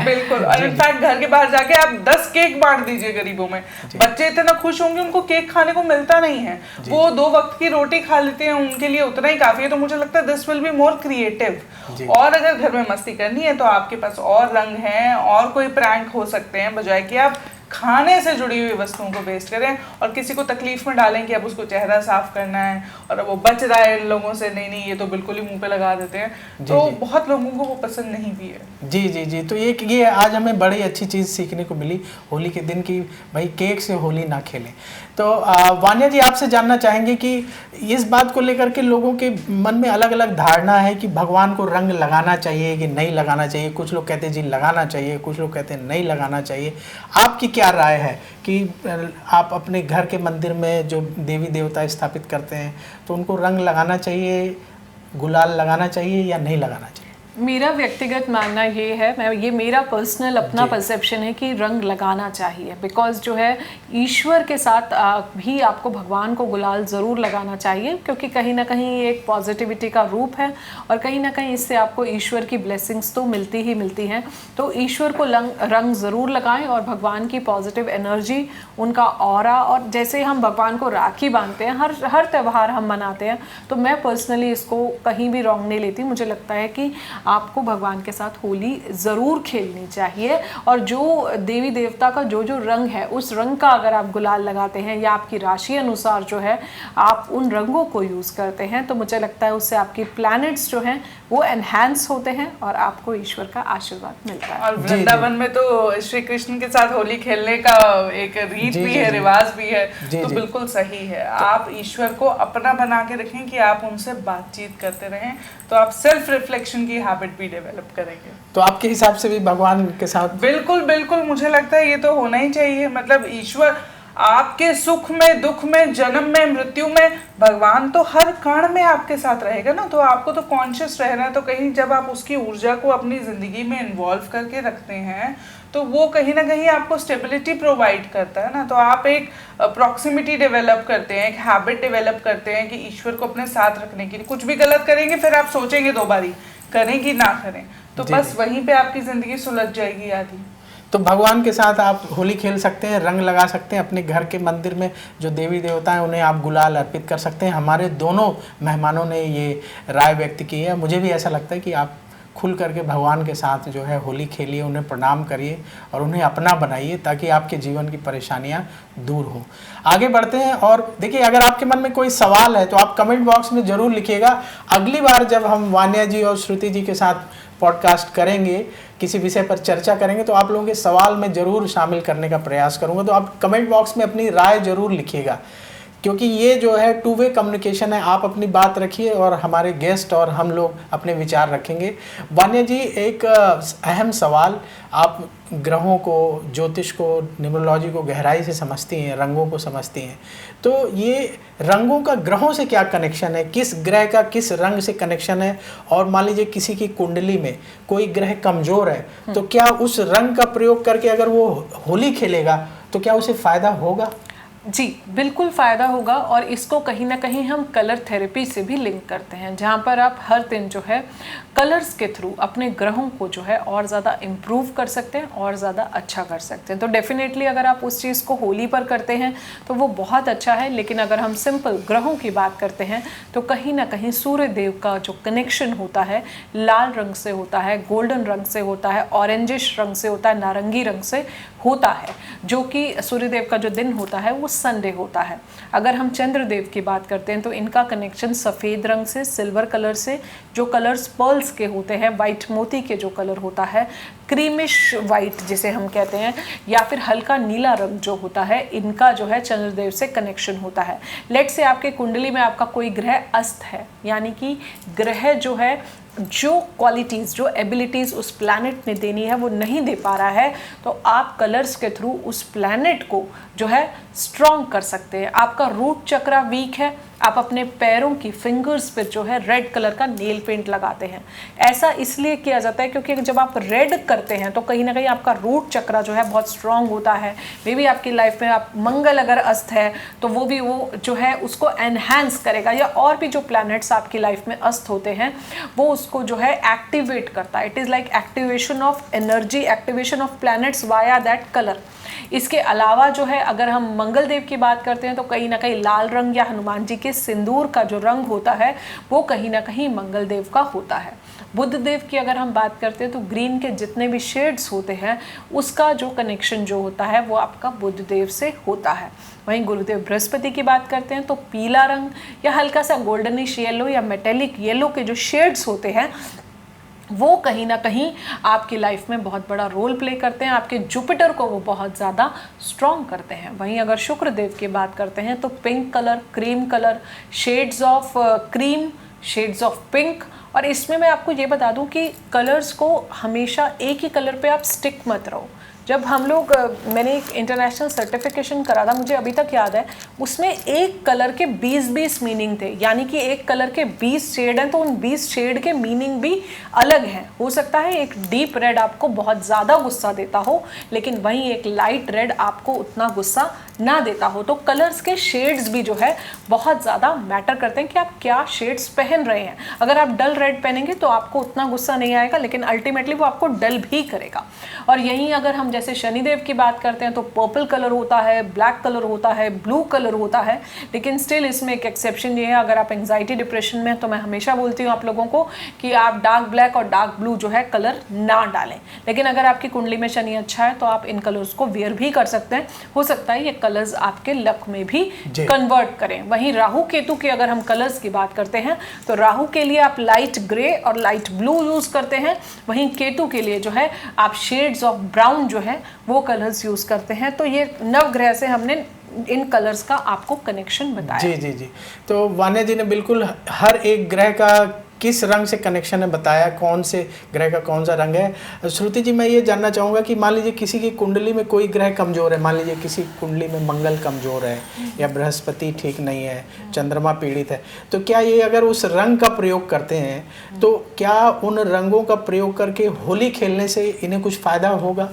Speaker 2: बिल्कुल। और इनफैक्ट घर के बाहर जाके आप 10 केक बांट दीजिए गरीबों में। बच्चे इतना खुश होंगे, उनको केक खाने को मिलता नहीं है, वो 2 वक्त की रोटी खा लेते हैं, उनके लिए उतना ही काफी है। तो मुझे लगता है this will be more creative. और अगर घर में मस्ती करनी है तो आपके पास और रंग हैं, और कोई प्रैंक हो सकते हैं, बजाय कि आप खाने से जुड़ी हुई वस्तुओं को वेस्ट करें और किसी को तकलीफ में डालें कि अब उसको चेहरा साफ करना है और अब वो बच रहा है इन लोगों से। नहीं, ये तो बिल्कुल ही मुंह पे लगा देते हैं। तो बहुत लोगों को वो पसंद नहीं भी है।
Speaker 1: जी। तो ये आज हमें बड़ी अच्छी चीज़ सीखने को मिली होली के दिन की, भाई केक से होली ना खेलें। तो वान्या जी, आपसे जानना चाहेंगे कि इस बात को लेकर के लोगों के मन में अलग अलग धारणा है कि भगवान को रंग लगाना चाहिए कि नहीं लगाना चाहिए। कुछ लोग कहते हैं जी लगाना चाहिए, कुछ लोग कहते हैं नहीं लगाना चाहिए। आपकी क्या राय है कि आप अपने घर के मंदिर में जो देवी देवता स्थापित करते हैं तो उनको रंग लगाना चाहिए, गुलाल लगाना चाहिए या नहीं लगाना चाहिए?
Speaker 3: मेरा व्यक्तिगत मानना ये है, ये मेरा पर्सनल अपना परसेप्शन है कि रंग लगाना चाहिए। बिकॉज जो है ईश्वर के साथ भी आपको भगवान को गुलाल ज़रूर लगाना चाहिए, क्योंकि कहीं ना कहीं ये एक पॉजिटिविटी का रूप है और कहीं ना कहीं इससे आपको ईश्वर की ब्लेसिंग्स तो मिलती ही मिलती हैं। तो ईश्वर को रंग ज़रूर लगाएं और भगवान की पॉजिटिव एनर्जी, उनका ऑरा, और जैसे हम भगवान को राखी बांधते हैं, हर त्यौहार हम मनाते हैं, तो मैं पर्सनली इसको कहीं भी रॉन्ग नहीं लेती। मुझे लगता है कि आपको भगवान के साथ होली ज़रूर खेलनी चाहिए, और जो देवी देवता का जो रंग है उस रंग का अगर आप गुलाल लगाते हैं या आपकी राशि अनुसार जो है आप उन रंगों को यूज़ करते हैं, तो मुझे लगता है उससे आपकी प्लैनेट्स जो हैं वो एनहांस होते हैं और आपको ईश्वर का आशीर्वाद मिलता है।
Speaker 2: और वृंदावन में तो श्री कृष्ण के साथ होली खेलने का एक रीत भी है, रिवाज भी है। तो बिल्कुल सही है। आप ईश्वर को अपना बना के रखें कि आप उनसे बातचीत करते रहें, तो आप सेल्फ रिफ्लेक्शन की हैबिट भी डेवलप करेंगे।
Speaker 1: तो आपके हिसाब से भी भगवान के साथ
Speaker 2: बिल्कुल मुझे लगता है ये तो होना ही चाहिए। मतलब ईश्वर आपके सुख में, दुख में, जन्म में, मृत्यु में, भगवान तो हर कण में आपके साथ रहेगा ना। तो आपको तो कॉन्शियस रहना है। तो कहीं जब आप उसकी ऊर्जा को अपनी जिंदगी में इन्वॉल्व करके रखते हैं तो वो कहीं ना कहीं आपको स्टेबिलिटी प्रोवाइड करता है ना। तो आप एक प्रॉक्सिमिटी डेवलप करते हैं, एक हैबिट डेवलप करते हैं कि ईश्वर को अपने साथ रखने के लिए। कुछ भी गलत करेंगे फिर आप सोचेंगे 2 बारी करें कि ना करें, तो बस वहीं पे आपकी जिंदगी सुलझ जाएगी आधी।
Speaker 1: तो भगवान के साथ आप होली खेल सकते हैं, रंग लगा सकते हैं। अपने घर के मंदिर में जो देवी देवता हैं उन्हें आप गुलाल अर्पित कर सकते हैं। हमारे दोनों मेहमानों ने ये राय व्यक्त की है। मुझे भी ऐसा लगता है कि आप खुल करके भगवान के साथ जो है होली खेलिए, उन्हें प्रणाम करिए और उन्हें अपना बनाइए, ताकि आपके जीवन की परेशानियां दूर हो। आगे बढ़ते हैं। और देखिए, अगर आपके मन में कोई सवाल है तो आप कमेंट बॉक्स में ज़रूर लिखिएगा। अगली बार जब हम वान्या जी और श्रुति जी के साथ पॉडकास्ट करेंगे, किसी विषय पर चर्चा करेंगे, तो आप लोगों के सवाल में ज़रूर शामिल करने का प्रयास करूँगा। तो आप कमेंट बॉक्स में अपनी राय ज़रूर लिखिएगा, क्योंकि ये जो है टू वे कम्युनिकेशन है। आप अपनी बात रखिए और हमारे गेस्ट और हम लोग अपने विचार रखेंगे। वान्या जी, एक अहम सवाल, आप ग्रहों को, ज्योतिष को, न्यूमरोलॉजी को गहराई से समझती हैं, रंगों को समझती हैं, तो ये रंगों का ग्रहों से क्या कनेक्शन है, किस ग्रह का किस रंग से कनेक्शन है? और मान लीजिए किसी की कुंडली में कोई ग्रह कमज़ोर है, तो क्या उस रंग का प्रयोग करके अगर वो होली खेलेगा तो क्या उसे फ़ायदा होगा?
Speaker 3: जी बिल्कुल फ़ायदा होगा, और इसको कहीं ना कहीं हम कलर थेरेपी से भी लिंक करते हैं, जहाँ पर आप हर दिन जो है कलर्स के थ्रू अपने ग्रहों को जो है और ज़्यादा इम्प्रूव कर सकते हैं और ज़्यादा अच्छा कर सकते हैं। तो डेफिनेटली अगर आप उस चीज़ को होली पर करते हैं तो वो बहुत अच्छा है। लेकिन अगर हम सिंपल ग्रहों की बात करते हैं तो कहीं ना कहीं सूर्य देव का जो कनेक्शन होता है लाल रंग से होता है, गोल्डन रंग से होता है, ऑरेंजिश रंग से होता है, नारंगी रंग से होता है, जो कि सूर्यदेव का जो दिन होता है वो संडे होता है। अगर हम चंद्रदेव की बात करते हैं तो इनका कनेक्शन सफ़ेद रंग से, सिल्वर कलर से, जो कलर्स पर्ल्स के होते हैं, वाइट मोती के जो कलर होता है, क्रीमिश वाइट जिसे हम कहते हैं, या फिर हल्का नीला रंग जो होता है, इनका जो है चंद्रदेव से कनेक्शन होता है। लेट से आपके कुंडली में आपका कोई ग्रह अस्त है, यानी कि ग्रह जो है जो क्वालिटीज़, जो एबिलिटीज़ उस प्लैनेट ने देनी है वो नहीं दे पा रहा है, तो आप कलर्स के थ्रू उस प्लैनेट को जो है स्ट्रॉन्ग कर सकते हैं। आपका रूट चक्रा वीक है, आप अपने पैरों की फिंगर्स पर जो है रेड कलर का नेल पेंट लगाते हैं। ऐसा इसलिए किया जाता है क्योंकि जब आप रेड करते हैं तो कहीं ना कहीं आपका रूट चक्रा जो है बहुत स्ट्रांग होता है। मे बी आपकी लाइफ में आप मंगल अगर अस्त है तो वो भी वो जो है उसको एनहांस करेगा, या और भी जो प्लैनेट्स आपकी लाइफ में अस्त होते हैं वो उसको जो है एक्टिवेट करता है। It is like activation of energy, activation of planets via that colour. इसके अलावा जो है अगर हम मंगल देव की बात करते हैं तो कहीं ना कहीं लाल रंग या हनुमान जी के सिंदूर का जो रंग होता है वो कहीं ना कहीं मंगल देव का होता है। बुध देव की अगर हम बात करते हैं तो ग्रीन के जितने भी शेड्स होते हैं उसका जो कनेक्शन जो होता है वो आपका बुध देव से होता है। वहीं गुरुदेव बृहस्पति की बात करते हैं तो पीला रंग या हल्का सा गोल्डनिश येलो या मेटेलिक येलो के जो शेड्स होते हैं वो कहीं ना कहीं आपकी लाइफ में बहुत बड़ा रोल प्ले करते हैं, आपके जुपिटर को वो बहुत ज़्यादा स्ट्रॉन्ग करते हैं। वहीं अगर शुक्र देव की बात करते हैं तो pink colour, cream colour, shades of cream, shades of pink. और इसमें मैं आपको ये बता दूं कि कलर्स को हमेशा एक ही कलर पे आप स्टिक मत रहो। जब हम लोग, मैंने एक इंटरनेशनल सर्टिफिकेशन करा था, मुझे अभी तक याद है, उसमें एक कलर के 20-20 मीनिंग थे, यानी कि एक कलर के 20 शेड हैं तो उन 20 शेड के मीनिंग भी अलग हैं। हो सकता है एक डीप रेड आपको बहुत ज़्यादा गुस्सा देता हो, लेकिन वहीं एक लाइट रेड आपको उतना गुस्सा ना देता हो। तो कलर्स के शेड्स भी जो है बहुत ज़्यादा मैटर करते हैं कि आप क्या शेड्स पहन रहे हैं। अगर आप डल रेड पहनेंगे तो आपको उतना गुस्सा नहीं आएगा, लेकिन अल्टीमेटली वो आपको डल भी करेगा। और यहीं अगर हम जैसे शनिदेव की बात करते हैं तो पर्पल कलर होता है, ब्लैक कलर होता है, ब्लू कलर होता है, लेकिन स्टिल इसमें एक एक्सेप्शन ये है, अगर आप एंग्जाइटी डिप्रेशन में, तो मैं हमेशा बोलती हूँ आप लोगों को कि आप डार्क ब्लैक और डार्क ब्लू जो है कलर ना डालें। लेकिन अगर आपकी कुंडली में शनि अच्छा है तो आप इन कलर्स को वेयर भी कर सकते हैं। हो सकता है ये कलर्स आपके लक में भी कन्वर्ट करें। वहीं राहु केतु की अगर हम कलर्स की बात करते हैं तो राहु के लिए आप लाइट ग्रे और लाइट ब्लू यूज करते हैं, वहीं केतु के लिए जो है आप शेड्स ऑफ ब्राउन जो है वो कलर्स यूज करते हैं। तो ये नवग्रह से हमने इन कलर्स का आपको कनेक्शन बताया।
Speaker 1: जी जी जी। तो वान्या जी ने बिल्कुल हर एक ग्रह का किस रंग से कनेक्शन है बताया, कौन से ग्रह का कौन सा रंग है। श्रुति जी, मैं ये जानना चाहूँगा कि मान लीजिए किसी की कुंडली में कोई ग्रह कमज़ोर है, मान लीजिए किसी कुंडली में मंगल कमज़ोर है या बृहस्पति ठीक नहीं है, चंद्रमा पीड़ित है, तो क्या ये अगर उस रंग का प्रयोग करते हैं तो क्या उन रंगों का प्रयोग करके होली खेलने से इन्हें कुछ फ़ायदा होगा?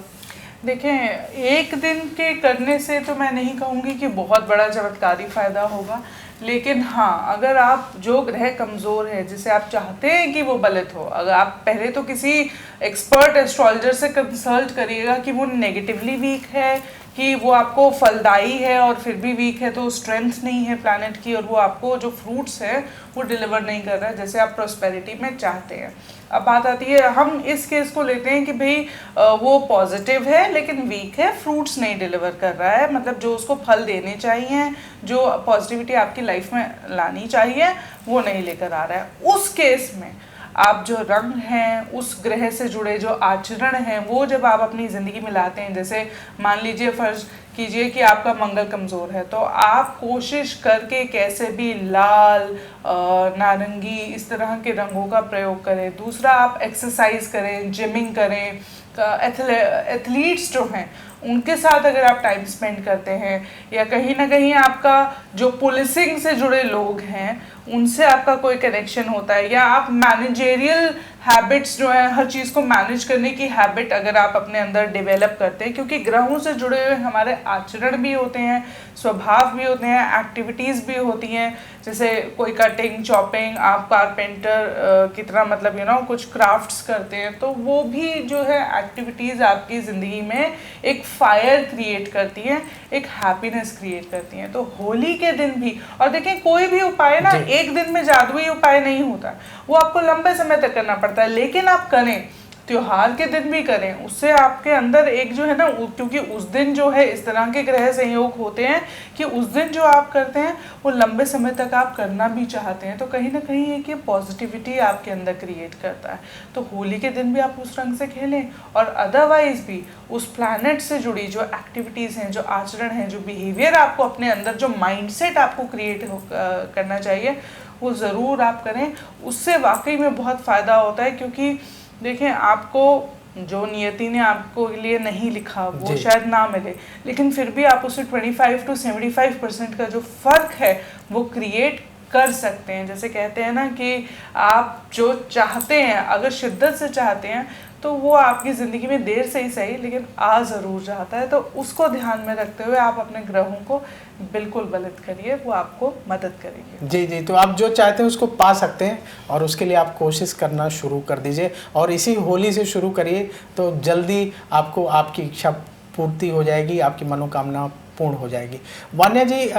Speaker 2: देखें, एक दिन के करने से तो मैं नहीं कहूँगी कि बहुत बड़ा चमत्कारी फ़ायदा होगा, लेकिन हाँ, अगर आप जो ग्रह कमज़ोर है जिसे आप चाहते हैं कि वो बलित हो, अगर आप पहले तो किसी एक्सपर्ट एस्ट्रोलॉजर से कंसल्ट करिएगा कि वो नेगेटिवली वीक है कि वो आपको फलदायी है और फिर भी वीक है, तो स्ट्रेंथ नहीं है प्लैनेट की और वो आपको जो फ्रूट्स है वो डिलीवर नहीं कर रहा है जैसे आप प्रोस्पेरिटी में चाहते हैं। अब बात आती है, हम इस केस को लेते हैं कि भाई वो पॉजिटिव है लेकिन वीक है, फ्रूट्स नहीं डिलीवर कर रहा है, मतलब जो उसको फल देने चाहिए, जो पॉजिटिविटी आपकी लाइफ में लानी चाहिए वो नहीं लेकर आ रहा है। उस केस में आप जो रंग हैं, उस ग्रह से जुड़े जो आचरण हैं, वो जब आप अपनी ज़िंदगी में लाते हैं, जैसे मान लीजिए फर्ज कीजिए कि आपका मंगल कमज़ोर है, तो आप कोशिश करके कैसे भी लाल, नारंगी, इस तरह के रंगों का प्रयोग करें। दूसरा, आप एक्सरसाइज करें, जिमिंग करें। एथलीट्स जो हैं उनके साथ अगर आप टाइम स्पेंड करते हैं, या कहीं ना कहीं आपका जो पुलिसिंग से जुड़े लोग हैं उनसे आपका कोई कनेक्शन होता है, या आप मैनेजेरियल हैबिट्स जो है, हर चीज़ को मैनेज करने की हैबिट अगर आप अपने अंदर डेवलप करते हैं, क्योंकि ग्रहों से जुड़े हुए हमारे आचरण भी होते हैं, स्वभाव भी होते हैं, एक्टिविटीज़ भी होती हैं। जैसे कोई कटिंग, चॉपिंग, आप कारपेंटर कितना मतलब कुछ क्राफ्ट्स करते हैं, तो वो भी जो है एक्टिविटीज़ आपकी ज़िंदगी में एक फायर क्रिएट करती हैं, एक हैप्पीनेस क्रिएट करती हैं। तो होली के दिन भी, और देखें कोई भी उपाय ना एक दिन में जादुई उपाय नहीं होता, वो आपको लंबे समय तक करना पड़ता है, लेकिन आप करें, त्योहार के दिन भी करें, उससे आपके अंदर एक जो है ना, क्योंकि उस दिन जो है इस तरह के ग्रह संयोग होते हैं कि उस दिन जो आप करते हैं वो लंबे समय तक आप करना भी चाहते हैं, तो कहीं ना कहीं एक ये पॉजिटिविटी आपके अंदर क्रिएट करता है। तो होली के दिन भी आप उस रंग से खेलें, और अदरवाइज भी उस प्लैनेट से जुड़ी जो एक्टिविटीज़ हैं, जो आचरण हैं, जो बिहेवियर आपको अपने अंदर, जो माइंडसेट आपको क्रिएट करना चाहिए, वो ज़रूर आप करें। उससे वाकई में बहुत फ़ायदा होता है, क्योंकि देखें, आपको जो नियति ने आपको लिए नहीं लिखा वो शायद ना मिले, लेकिन फिर भी आप उससे 25 to 75% का जो फ़र्क है वो क्रिएट कर सकते हैं। जैसे कहते हैं ना कि आप जो चाहते हैं, अगर शिद्दत से चाहते हैं, तो वो आपकी ज़िंदगी में देर से ही सही लेकिन आ ज़रूर जाता है। तो उसको ध्यान में रखते हुए आप अपने ग्रहों को बिल्कुल बलद करिए, वो आपको मदद करेंगे।
Speaker 1: जी जी, तो आप जो चाहते हैं उसको पा सकते हैं, और उसके लिए आप कोशिश करना शुरू कर दीजिए, और इसी होली से शुरू करिए, तो जल्दी आपको आपकी इच्छा पूर्ति हो जाएगी, आपकी मनोकामना पूर्ण हो जाएगी। वान्या जी,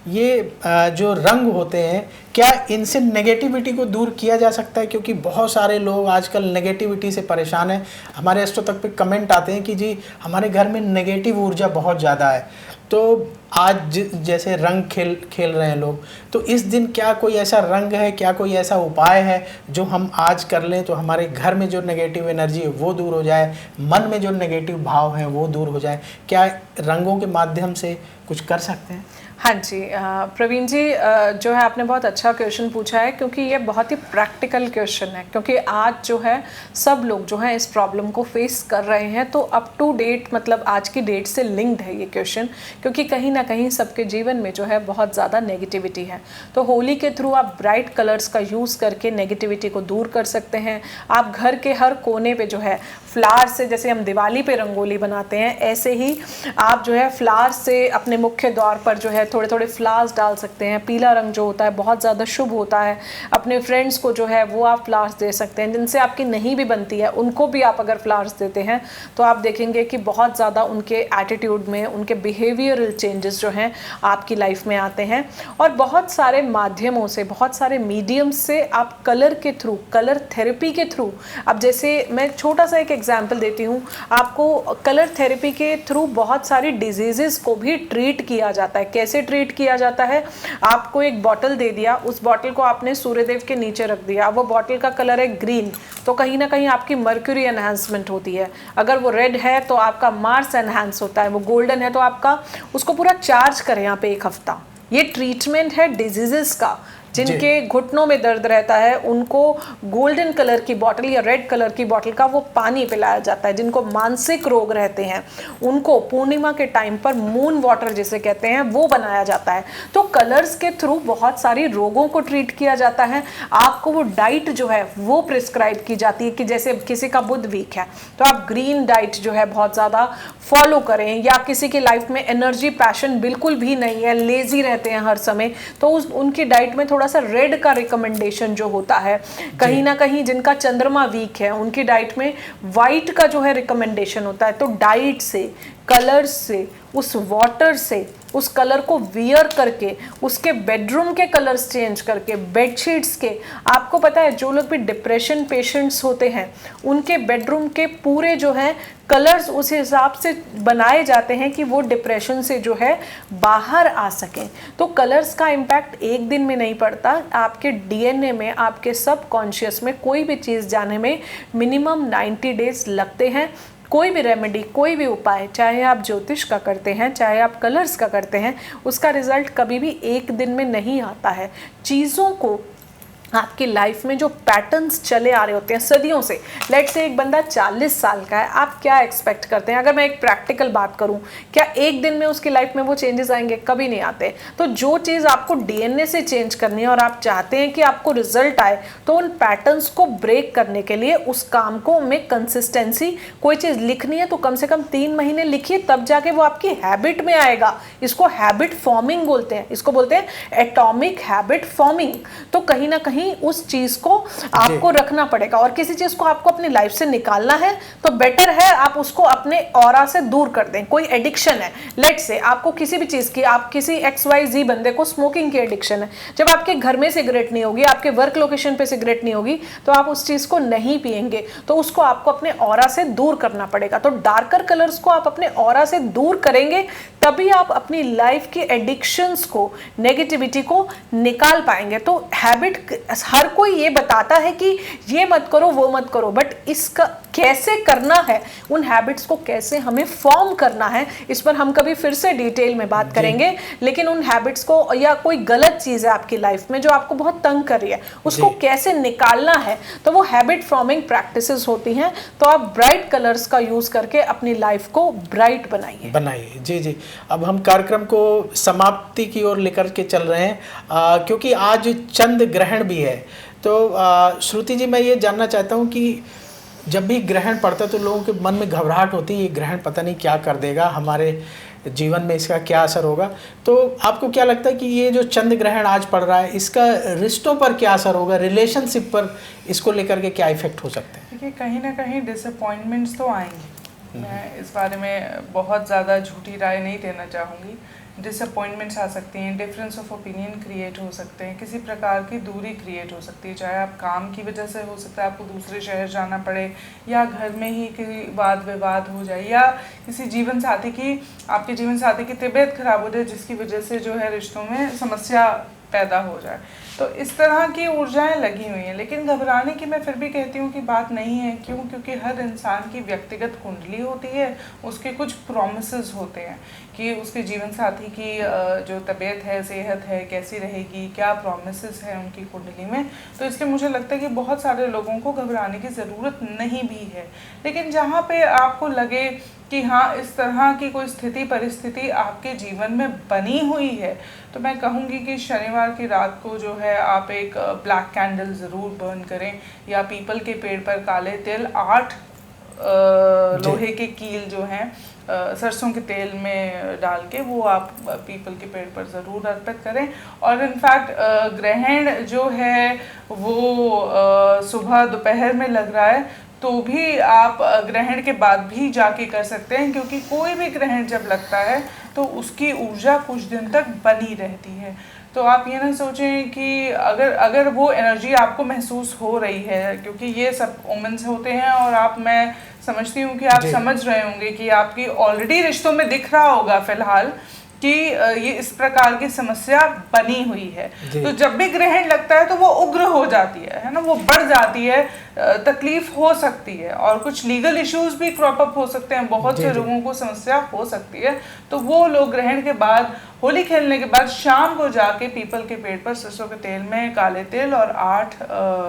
Speaker 1: ये जो रंग होते हैं, क्या इनसे नेगेटिविटी को दूर किया जा सकता है? क्योंकि बहुत सारे लोग आजकल नेगेटिविटी से परेशान हैं। हमारे एस्ट्रो तक पे कमेंट आते हैं कि जी हमारे घर में नेगेटिव ऊर्जा बहुत ज़्यादा है, तो आज जैसे रंग खेल रहे हैं लोग, तो इस दिन क्या कोई ऐसा रंग है, क्या कोई ऐसा उपाय है जो हम आज कर लें तो हमारे घर में जो नेगेटिव एनर्जी है वो दूर हो जाए, मन में जो नेगेटिव भाव हैं वो दूर हो जाए? क्या रंगों के माध्यम से कुछ कर सकते हैं?
Speaker 3: हाँ जी, प्रवीण जी, जो है आपने बहुत अच्छा क्वेश्चन पूछा है, क्योंकि ये बहुत ही प्रैक्टिकल क्वेश्चन है, क्योंकि आज जो है सब लोग जो है इस प्रॉब्लम को फेस कर रहे हैं। तो अप टू डेट, मतलब आज की डेट से लिंक्ड है ये क्वेश्चन, क्योंकि कहीं ना कहीं सबके जीवन में जो है बहुत ज़्यादा नेगेटिविटी है। तो होली के थ्रू आप ब्राइट कलर्स का यूज़ करके नेगेटिविटी को दूर कर सकते हैं। आप घर के हर कोने पे जो है फ्लावर से, जैसे हम दिवाली पे रंगोली बनाते हैं, ऐसे ही आप जो है फ्लावर से अपने मुख्य द्वार पर जो है थोड़े थोड़े फ्लावर्स डाल सकते हैं। पीला रंग जो होता है बहुत ज़्यादा शुभ होता है। अपने फ्रेंड्स को जो है वो आप फ्लावर्स दे सकते हैं, जिनसे आपकी नहीं भी बनती है उनको भी आप अगर फ्लावर्स देते हैं तो आप देखेंगे कि बहुत ज़्यादा उनके एटीट्यूड में, उनके बिहेवियरल चेंजेस जो हैं आपकी लाइफ में आते हैं। और बहुत सारे माध्यमों से, बहुत सारे मीडियम्स से आप कलर के थ्रू, कलर थेरेपी के थ्रू, अब जैसे मैं छोटा सा एक एग्जाम्पल देती हूँ आपको, कलर थेरेपी के थ्रू बहुत सारी डिजीज़ेस को भी ट्रीट किया जाता है। कैसे ट्रीट किया जाता है? आपको एक बॉटल दे दिया, उस बॉटल को आपने सूर्यदेव के नीचे रख दिया, वो बॉटल का कलर है ग्रीन, तो कहीं ना कहीं आपकी मर्क्यूरी एनहांसमेंट होती है। अगर वो रेड है तो आपका मार्स एनहांस होता है, वो गोल्डन है तो आपका, उसको पूरा चार्ज करें यहाँ पे 1 हफ्ता। ये ट्रीटमेंट है डिजीजेस का। जिनके घुटनों में दर्द रहता है उनको गोल्डन कलर की बॉटल या रेड कलर की बॉटल का वो पानी पिलाया जाता है। जिनको मानसिक रोग रहते हैं उनको पूर्णिमा के टाइम पर मून वाटर जिसे कहते हैं वो बनाया जाता है। तो कलर्स के थ्रू बहुत सारी रोगों को ट्रीट किया जाता है। आपको वो डाइट जो है वो प्रिस्क्राइब की जाती है कि जैसे किसी का बुध वीक है तो आप ग्रीन डाइट जो है बहुत ज़्यादा फॉलो करें, या किसी की लाइफ में एनर्जी पैशन बिल्कुल भी नहीं है, लेजी रहते हैं हर समय, तो उनकी डाइट में थोड़ा सा रेड का रिकमेंडेशन जो होता है। कहीं ना कहीं जिनका चंद्रमा वीक है उनकी डाइट में वाइट का जो है रिकमेंडेशन होता है। तो डाइट से, कलर से, उस वाटर से उस कलर को वियर करके, उसके बेडरूम के कलर्स चेंज करके, बेडशीट्स के, आपको पता है जो लोग भी डिप्रेशन पेशेंट्स होते हैं उनके बेडरूम के पूरे जो है कलर्स उस हिसाब से बनाए जाते हैं कि वो डिप्रेशन से जो है बाहर आ सकें। तो कलर्स का इम्पैक्ट एक दिन में नहीं पड़ता, आपके डीएनए में, आपके सबकॉन्शियस में कोई भी चीज़ जाने में मिनिमम 90 डेज लगते हैं। कोई भी रेमेडी, कोई भी उपाय, चाहे आप ज्योतिष का करते हैं, चाहे आप कलर्स का करते हैं, उसका रिजल्ट कभी भी एक दिन में नहीं आता है। चीज़ों को आपकी लाइफ में जो पैटर्न्स चले आ रहे होते हैं सदियों से, लेट से एक बंदा 40 साल का है, आप क्या एक्सपेक्ट करते हैं? अगर मैं एक प्रैक्टिकल बात करूं, क्या एक दिन में उसकी लाइफ में वो चेंजेस आएंगे? कभी नहीं आते। तो जो चीज़ आपको डीएनए से चेंज करनी है और आप चाहते हैं कि आपको रिजल्ट आए, तो उन पैटर्न्स को ब्रेक करने के लिए उस काम को में कंसिस्टेंसी, कोई चीज़ लिखनी है तो कम से कम 3 महीने लिखिए, तब जाके वो आपकी हैबिट में आएगा। इसको हैबिट फॉर्मिंग बोलते हैं, इसको बोलते हैं एटॉमिक हैबिट फॉर्मिंग। तो कहीं ना कहीं उस चीज को आपको रखना पड़ेगा, और किसी चीज को आपको अपनी लाइफ से निकालना है तो बेटर है आप उसको अपने ऑरा से दूर कर दें। कोई एडिक्शन है, लेट से आपको किसी भी चीज की, आप किसी XYZ बंदे को स्मोकिंग की एडिक्शन है, जब आपके घर में सिगरेट नहीं होगी, आपके वर्क लोकेशन पे सिगरेट नहीं होगी, तो आप उस चीज को नहीं पिएंगे, तो उसको आपको अपने ऑरा से दूर करना पड़ेगा। तो डार्कर कलर्स को आप अपने ऑरा से दूर करेंगे तभी आप अपनी लाइफ की एडिक्शंस को, नेगेटिविटी को निकाल पाएंगे। तो हैबिट, हर कोई ये बताता है कि ये मत करो, वो मत करो, बट इसका कैसे करना है, उन हैबिट्स को कैसे हमें फॉर्म करना है, इस पर हम कभी फिर से डिटेल में बात करेंगे। लेकिन उन हैबिट्स को, या कोई गलत चीज़ है आपकी लाइफ में जो आपको बहुत तंग कर रही है, उसको कैसे निकालना है, तो वो हैबिट फॉर्मिंग प्रैक्टिसेस होती हैं। तो आप ब्राइट कलर्स का यूज़ करके अपनी लाइफ को ब्राइट बनाइए।
Speaker 1: जी जी। अब हम कार्यक्रम को समाप्ति की ओर लेकर के चल रहे हैं, क्योंकि आज चंद्र ग्रहण भी है। तो श्रुति जी, मैं ये जानना चाहता हूँ कि जब भी ग्रहण पड़ता है तो लोगों के मन में घबराहट होती है, ये ग्रहण पता नहीं क्या कर देगा, हमारे जीवन में इसका क्या असर होगा। तो आपको क्या लगता है कि ये जो चंद्र ग्रहण आज पड़ रहा है, इसका रिश्तों पर क्या असर होगा, रिलेशनशिप पर इसको लेकर के क्या इफेक्ट हो सकते हैं?
Speaker 2: देखिए, कहीं ना कहीं डिसअपॉइंटमेंट्स तो आएंगे। मैं इस बारे में बहुत ज़्यादा झूठी राय नहीं देना चाहूँगी। डिसअपॉइंटमेंट्स आ सकती हैं, डिफरेंस ऑफ ओपिनियन क्रिएट हो सकते हैं, किसी प्रकार की दूरी क्रिएट हो सकती है, चाहे आप काम की वजह से हो सकता है आपको दूसरे शहर जाना पड़े, या घर में ही कोई वाद विवाद हो जाए, या किसी जीवन साथी की, आपके जीवन साथी की तबीयत खराब हो जाए जिसकी वजह से जो है रिश्तों में समस्या पैदा हो जाए। तो इस तरह की ऊर्जाएं लगी हुई हैं, लेकिन घबराने की मैं फिर भी कहती हूँ कि बात नहीं है। क्यों? क्योंकि हर इंसान की व्यक्तिगत कुंडली होती है, उसके कुछ प्रॉमिसेस होते हैं कि उसके जीवन साथी की जो तबीयत है, सेहत है, कैसी रहेगी, क्या प्रॉमिसेस हैं उनकी कुंडली में। तो इसलिए मुझे लगता है कि बहुत सारे लोगों को घबराने की ज़रूरत नहीं भी है। लेकिन जहाँ पे आपको लगे कि हाँ, इस तरह की कोई स्थिति परिस्थिति आपके जीवन में बनी हुई है, तो मैं कहूँगी कि शनिवार की रात को जो है आप एक ब्लैक कैंडल ज़रूर बर्न करें, या पीपल के पेड़ पर काले तिल 8 लोहे के कील जो हैं सरसों के तेल में डाल के वो आप पीपल के पेड़ पर ज़रूर अर्पित करें। और इनफैक्ट ग्रहण जो है वो सुबह दोपहर में लग रहा है, तो भी आप ग्रहण के बाद भी जाके कर सकते हैं, क्योंकि कोई भी ग्रहण जब लगता है तो उसकी ऊर्जा कुछ दिन तक बनी रहती है। तो आप ये ना सोचें कि अगर वो एनर्जी आपको महसूस हो रही है, क्योंकि ये सब ओमेंस होते हैं, और मैं समझती हूँ कि आप समझ रहे होंगे कि आपकी ऑलरेडी रिश्तों में दिख रहा होगा फिलहाल कि ये इस प्रकार की समस्या बनी हुई है। तो जब भी ग्रहण लगता है तो वो उग्र हो जाती है ना, वो बढ़ जाती है, तकलीफ हो सकती है, और कुछ लीगल इश्यूज भी क्रॉप अप हो सकते हैं, बहुत से लोगों को समस्या हो सकती है। तो वो लोग ग्रहण के बाद, होली खेलने के बाद शाम को जाके पीपल के पेड़ पर सरसों के तेल में काले तिल और 8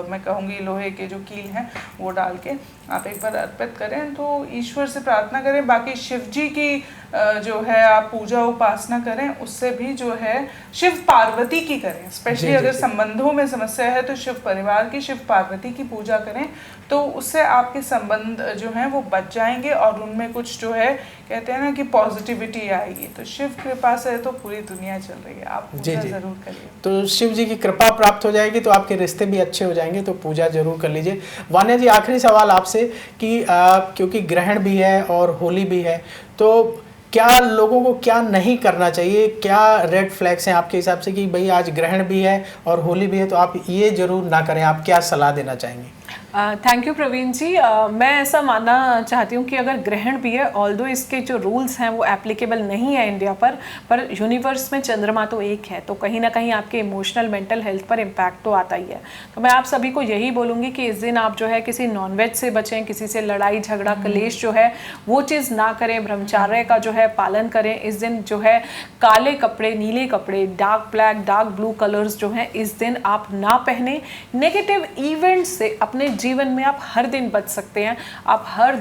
Speaker 2: मैं कहूँगी लोहे के जो कील हैं वो डाल के आप एक बार अर्पित करें, तो ईश्वर से प्रार्थना करें। बाकी शिव जी की जो है आप पूजा उपासना करें, उससे भी जो है शिव पार्वती की करें, स्पेशली अगर संबंधों में समस्या है तो शिव परिवार की, शिव पार्वती की पूजा करें, तो उससे आपके संबंध जो हैं वो बच जाएंगे, और उनमें कुछ जो है कहते हैं ना कि पॉजिटिविटी आएगी। तो शिव कृपा से तो पूरी दुनिया चल रही है, आप पूजा जरूर करिए।
Speaker 1: तो शिव जी की कृपा प्राप्त हो जाएगी तो आपके रिश्ते भी अच्छे हो जाएंगे, तो पूजा जरूर कर लीजिए। वान्या जी, आखिरी सवाल आपसे कि क्योंकि ग्रहण भी है और होली भी है, तो क्या लोगों को क्या नहीं करना चाहिए, क्या रेड फ्लैग्स हैं आपके हिसाब से कि भाई आज ग्रहण भी है और होली भी है तो आप ये जरूर ना करें, आप क्या सलाह देना चाहेंगे?
Speaker 3: थैंक यू प्रवीण जी। मैं ऐसा मानना चाहती हूँ कि अगर ग्रहण भी है, ऑल्दो इसके जो रूल्स हैं वो एप्लीकेबल नहीं है इंडिया पर यूनिवर्स में चंद्रमा तो एक है, तो कहीं ना कहीं आपके इमोशनल मेंटल हेल्थ पर इम्पैक्ट तो आता ही है। तो मैं आप सभी को यही बोलूँगी कि इस दिन आप जो है किसी नॉनवेज से बचें, किसी से लड़ाई झगड़ा कलेश जो है वो चीज़ ना करें, ब्रह्मचार्य का जो है पालन करें। इस दिन जो है काले कपड़े, नीले कपड़े, dark black, dark blue colours जो हैं इस दिन आप ना पहने। नेगेटिव इवेंट से अपने जीवन में आप हर दिन बच सकते हैं। आप हर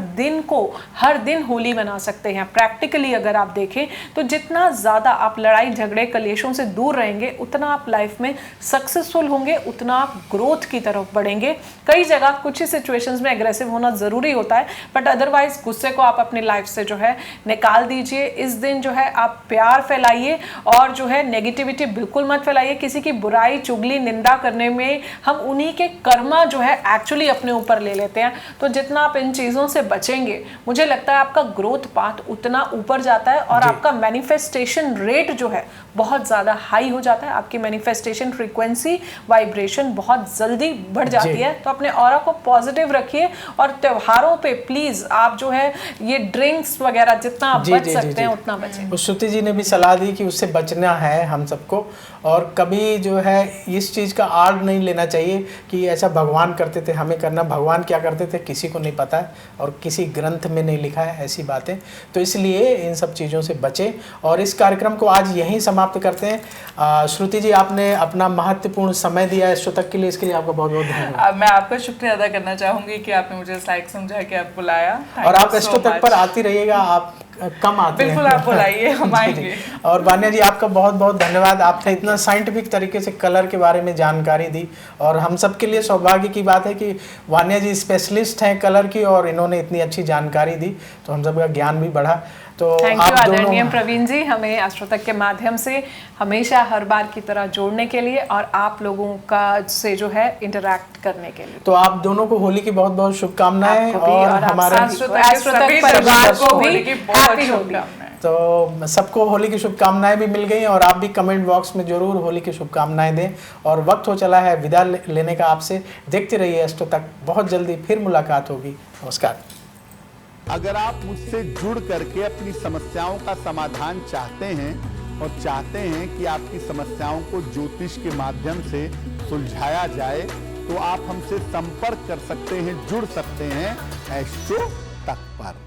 Speaker 3: दिन होली मना सकते हैं। प्रैक्टिकली अगर आप देखें तो जितना ज़्यादा आप लड़ाई झगड़े कलेशों से दूर रहेंगे उतना आप लाइफ में सक्सेसफुल होंगे, उतना आप ग्रोथ की तरफ बढ़ेंगे। कई जगह कुछ ही सिचुएशंस में एग्रेसिव होना ज़रूरी होता है, बट अदरवाइज गुस्से को आप अपनी लाइफ से जो है निकाल दीजिए। इस दिन जो है आप प्यार फैलाइए और जो है नेगेटिविटी बिल्कुल मत फैलाइए। किसी की बुराई चुगली निंदा करने में हम उन्हीं के कर्मा जो है एक्चुअली अपने ऊपर ले लेते हैं। तो जितना आप इन चीज़ों से बचेंगे मुझे लगता है आपका ग्रोथ पाथ उतना ऊपर जाता है और आपका मैनिफेस्टेशन रेट जो है बहुत ज़्यादा हाई हो जाता है। आपकी मैनिफेस्टेशन फ्रीक्वेंसी वाइब्रेशन बहुत जल्दी बढ़ जाती है। तो अपने ऑरा को पॉजिटिव रखिए और त्योहारों पे प्लीज़ आप जो है ये ड्रिंक्स वगैरह जितना आप बच सकते हैं उतना बचें।
Speaker 1: श्रुति जी ने भी सलाह दी कि उससे बचना है हम सबको, और कभी जो है इस चीज़ का आड़ नहीं लेना चाहिए कि ऐसा भगवान करते थे हमें करना। भगवान क्या करते थे किसी को नहीं पता है और किसी ग्रंथ में नहीं लिखा है ऐसी बातें। तो इसलिए इन सब चीज़ों से बचें और इस कार्यक्रम को आज यहीं समाप्त करते हैं। श्रुति जी, आपने अपना महत्वपूर्ण समय दिया है श्रोतक के लिए, इसके लिए आपका बहुत बहुत धन्यवाद।
Speaker 2: मैं आपका शुक्रिया अदा करना चाहूंगी कि आपने मुझे लायक समझा कि आप बुलाया।
Speaker 1: और आप एस्ट्रो तक पर आती रहिएगा, आप कम आते हैं।
Speaker 2: बिल्कुल, आप बुलाइए, हम आएंगे।
Speaker 1: और वान्या जी, आपका बहुत बहुत धन्यवाद। आपने इतना साइंटिफिक तरीके से कलर के बारे में जानकारी दी और हम सब के लिए सौभाग्य की बात है कि वान्या जी स्पेशलिस्ट हैं कलर की और इन्होंने इतनी अच्छी जानकारी दी, तो हम सब का ज्ञान भी बढ़ा। तो
Speaker 3: थैंक यू आदरणीय प्रवीण जी, हमें एस्ट्रो तक के माध्यम से हमेशा हर बार की तरह जोड़ने के लिए और आप लोगों का से जो है इंटरैक्ट करने के लिए।
Speaker 1: तो आप दोनों को होली की बहुत बहुत शुभकामनाएं और हमारे
Speaker 3: एस्ट्रो तक परिवार को भी हैप्पी होली।
Speaker 1: तो सबको होली की शुभकामनाएं भी मिल गई और आप भी कमेंट बॉक्स में जरूर होली की शुभकामनाएं दें। और वक्त हो चला है विदा लेने का आपसे। देखते रहिए एस्ट्रो तक, बहुत जल्दी फिर मुलाकात होगी। नमस्कार।
Speaker 4: अगर आप मुझसे जुड़ करके अपनी समस्याओं का समाधान चाहते हैं और चाहते हैं कि आपकी समस्याओं को ज्योतिष के माध्यम से सुलझाया जाए तो आप हमसे संपर्क कर सकते हैं, जुड़ सकते हैं एस्ट्रो तक पर।